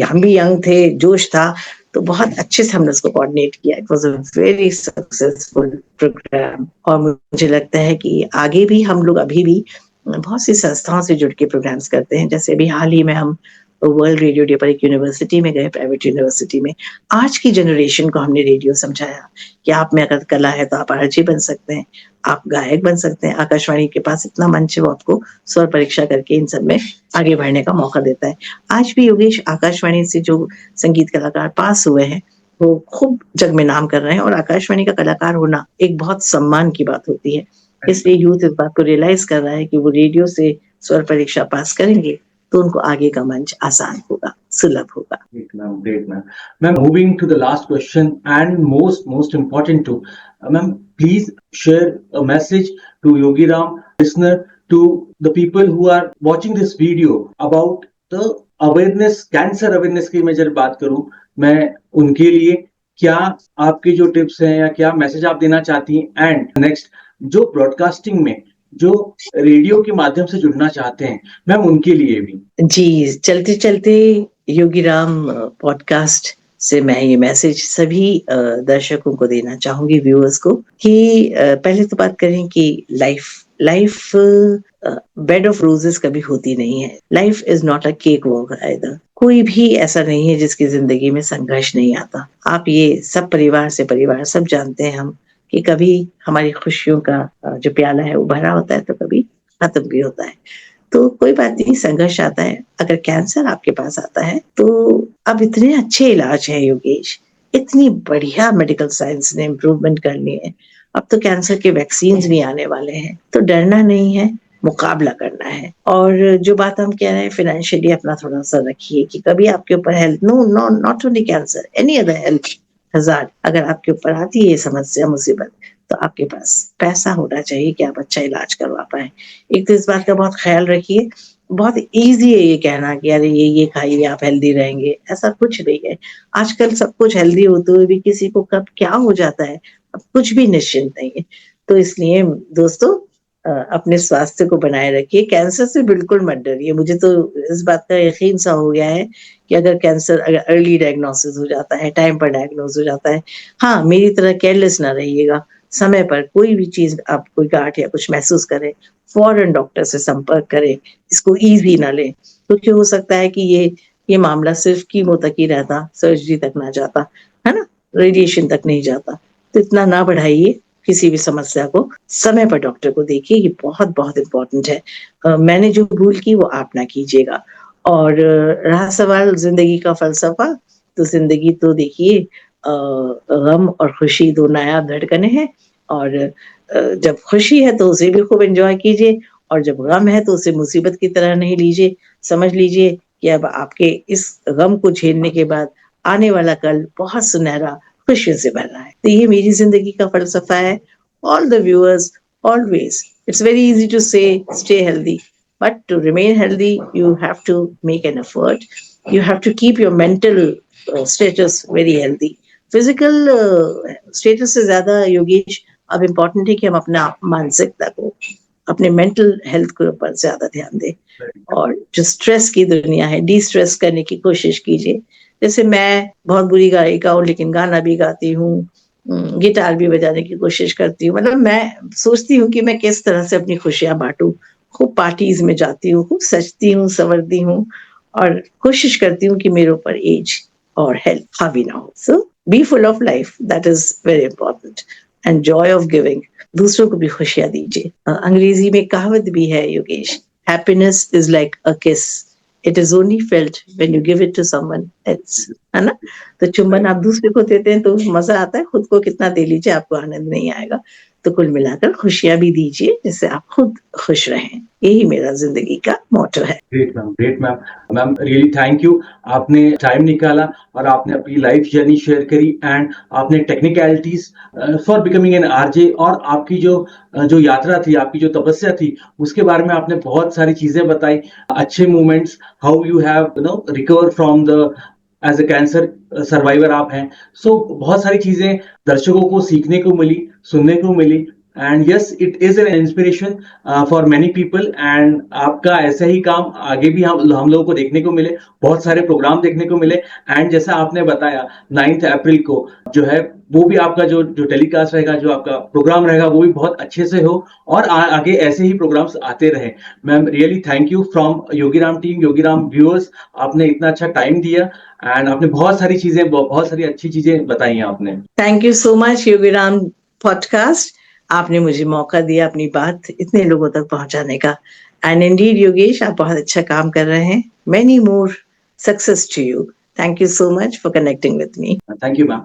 हम भी यंग थे, जोश था, तो बहुत अच्छे से हमने उसको कोऑर्डिनेट किया। It was a very successful programme और मुझे लगता है कि आगे भी हम लोग अभी भी बहुत सी संस्थाओं से जुड़ के प्रोग्राम्स करते हैं। जैसे अभी हाल ही में हम वर्ल्ड रेडियो डे पर एक यूनिवर्सिटी में गए, प्राइवेट यूनिवर्सिटी में। आज की जनरेशन को हमने रेडियो समझाया कि आप में अगर कला है तो आप आरजे बन सकते हैं, आप गायक बन सकते हैं। आकाशवाणी के पास इतना मंच है, वो आपको स्वर परीक्षा करके इन सब में आगे बढ़ने का मौका देता है। आज भी योगेश, आकाशवाणी से जो संगीत कलाकार पास हुए हैं वो खूब जग में नाम कर रहे हैं, और आकाशवाणी का कलाकार होना एक बहुत सम्मान की बात होती है। इसलिए यूथ इस बात को रियलाइज कर रहा है कि वो रेडियो से स्वर परीक्षा पास करेंगे तो उनको आगे का मंच आसान होगा, सुलभ होगा। Great, ma'am. Ma'am, moving to the last question and most important too, ma'am, please share a message to Yogi Ram listener, to the people who are watching this video about the awareness, cancer awareness की मैं जब बात करूं, मैं उनके लिए क्या आपके जो टिप्स हैं या क्या मैसेज आप देना चाहती हैं? एंड नेक्स्ट, जो ब्रॉडकास्टिंग में जो रेडियो के माध्यम से जुड़ना चाहते हैं मैम, उनके लिए भी। जी, चलते चलते योगी राम पॉडकास्ट से मैं ये मैसेज सभी दर्शकों को देना चाहूंगी, व्यूअर्स को, कि पहले तो बात करें कि लाइफ बेड ऑफ रोजेस कभी होती नहीं है। Life is not a cake walk either. कोई भी ऐसा नहीं है जिसकी जिंदगी में संघर्ष नहीं आता। आप ये सब परिवार से परिवार सब जानते हैं हम कि कभी हमारी खुशियों का जो प्याला है वो भरा होता है, तो कभी खत्म भी होता है। तो कोई बात नहीं, संघर्ष आता है। अगर कैंसर आपके पास आता है तो अब इतने अच्छे इलाज हैं योगेश, इतनी बढ़िया मेडिकल साइंस ने इम्प्रूवमेंट कर ली है। अब तो कैंसर के वैक्सीन भी आने वाले हैं, तो डरना नहीं है, मुकाबला करना है। और जो बात हम कह रहे हैं फाइनेंशियली अपना थोड़ा सा रखिए कि कभी आपके ऊपर health, no not only cancer, any other health hazard अगर आपके ऊपर आती है ये समस्या, मुसीबत, तो आपके पास पैसा होना चाहिए कि आप अच्छा इलाज करवा पाए। एक तो इस बात का बहुत ख्याल रखिए। बहुत इजी है ये कहना कि अरे ये खाइए आप हेल्दी रहेंगे, ऐसा कुछ नहीं है। आजकल सब कुछ हेल्दी होते हुए भी किसी को कब क्या हो जाता है, अब कुछ भी निश्चिंत नहीं है। तो इसलिए दोस्तों, अपने स्वास्थ्य को बनाए रखिए, कैंसर से बिल्कुल मत डरिए। मुझे तो इस बात का यकीन सा हो गया है कि अगर कैंसर अगर अर्ली डायग्नोसिस हो जाता है, टाइम पर डायग्नोस हो जाता है, हाँ, मेरी तरह केयरलेस ना रहिएगा। समय पर कोई भी चीज, आप कोई गांठ या कुछ महसूस करें, फौरन डॉक्टर से संपर्क करें, इसको ईजी ना लें, क्योंकि हो सकता है कि ये मामला सिर्फ कीमो तक ही रहता, सर्जरी तक ना जाता, है ना, रेडिएशन तक नहीं जाता। तो इतना ना बढ़ाइए किसी भी समस्या को, समय पर डॉक्टर को देखिए, ये बहुत बहुत इम्पोर्टेंट है। मैंने जो भूल की वो आप ना कीजिएगा। और रहा सवाल जिंदगी का फलसफा, तो जिंदगी तो देखिए गम और खुशी दो नायाब धड़कने हैं, और जब खुशी है तो उसे भी खूब एंजॉय कीजिए, और जब गम है तो उसे मुसीबत की तरह नहीं लीजिए। समझ लीजिए कि अब आपके इस गम को झेलने के बाद आने वाला कल बहुत सुनहरा खुशियों से भर रहा है। तो ये मेरी जिंदगी का फलसफा है। All the viewers, always, it's very easy to say stay healthy, but to remain healthy you have to make an effort. You have to keep your mental status very healthy. Physical status से ज्यादा योगेश अब important है कि हम अपना मानसिकता को, अपने मेंटल हेल्थ के ऊपर ज्यादा ध्यान दें। और जो स्ट्रेस की दुनिया है, डी स्ट्रेस करने की कोशिश कीजिए। जैसे मैं बहुत बुरी गायिका हूँ लेकिन गाना भी गाती हूँ, गिटार भी बजाने की कोशिश करती हूँ। मतलब मैं सोचती हूँ कि मैं किस तरह से अपनी खुशियां बांटूं। खूब पार्टीज में जाती हूँ, खूब सजती हूँ, संवरती हूँ, और कोशिश करती हूँ कि मेरे ऊपर एज और हेल्थ हावी ना हो. So be full of life, that is very important. And joy of giving, दूसरों को भी खुशियां दीजिए. अंग्रेजी में कहावत भी है Yogesh, happiness is like a kiss, it is only felt when you give it to someone else. है ना? तो चुंबन आप दूसरे को देते हैं तो मजा आता है, खुद को कितना दे लीजिए आपको आनंद नहीं आएगा. तो कुल मिलाकर खुशियां भी दीजिए जिससे आप खुद खुश रहें. यही मेरा जिंदगी का मोटो है. Great ma'am, great ma'am. Ma'am really thank you. आपने टाइम निकाला और आपने अपनी लाइफ जर्नी शेयर करी एंड आपने technicalities for becoming an RJ और आपकी जो यात्रा थी, आपकी जो तपस्या थी, उसके बारे में आपने बहुत सारी चीजें बताई. अच्छे moments, how you have recover from the as a cancer survivor आप हैं. सो बहुत सारी चीजें दर्शकों को सीखने को मिली, सुनने को मिली. And yes, it is an inspiration for many people. And आपका ऐसा ही काम आगे भी हम लोगों को देखने को मिले, बहुत सारे प्रोग्राम देखने को मिले. एंड जैसा आपने बताया 9 अप्रैल को जो है वो भी आपका जो टेलीकास्ट रहेगा, जो आपका प्रोग्राम रहेगा, वो भी बहुत अच्छे से हो और आगे ऐसे ही प्रोग्राम्स आते रहे. Ma'am really thank you from Yogiram team, Yogiram viewers. आपने इतना अच्छा टाइम दिया एंड आपने बहुत सारी चीजें, बहुत सारी अच्छी चीजें बताई हैं आपने. Thank you so much Yogiram podcast. आपने मुझे मौका दिया अपनी बात इतने लोगों तक पहुंचाने का. एंड इंडीड योगेश, आप बहुत अच्छा काम कर रहे हैं. Many more success to you. Thank you so much for connecting with me. Thank you ma'am.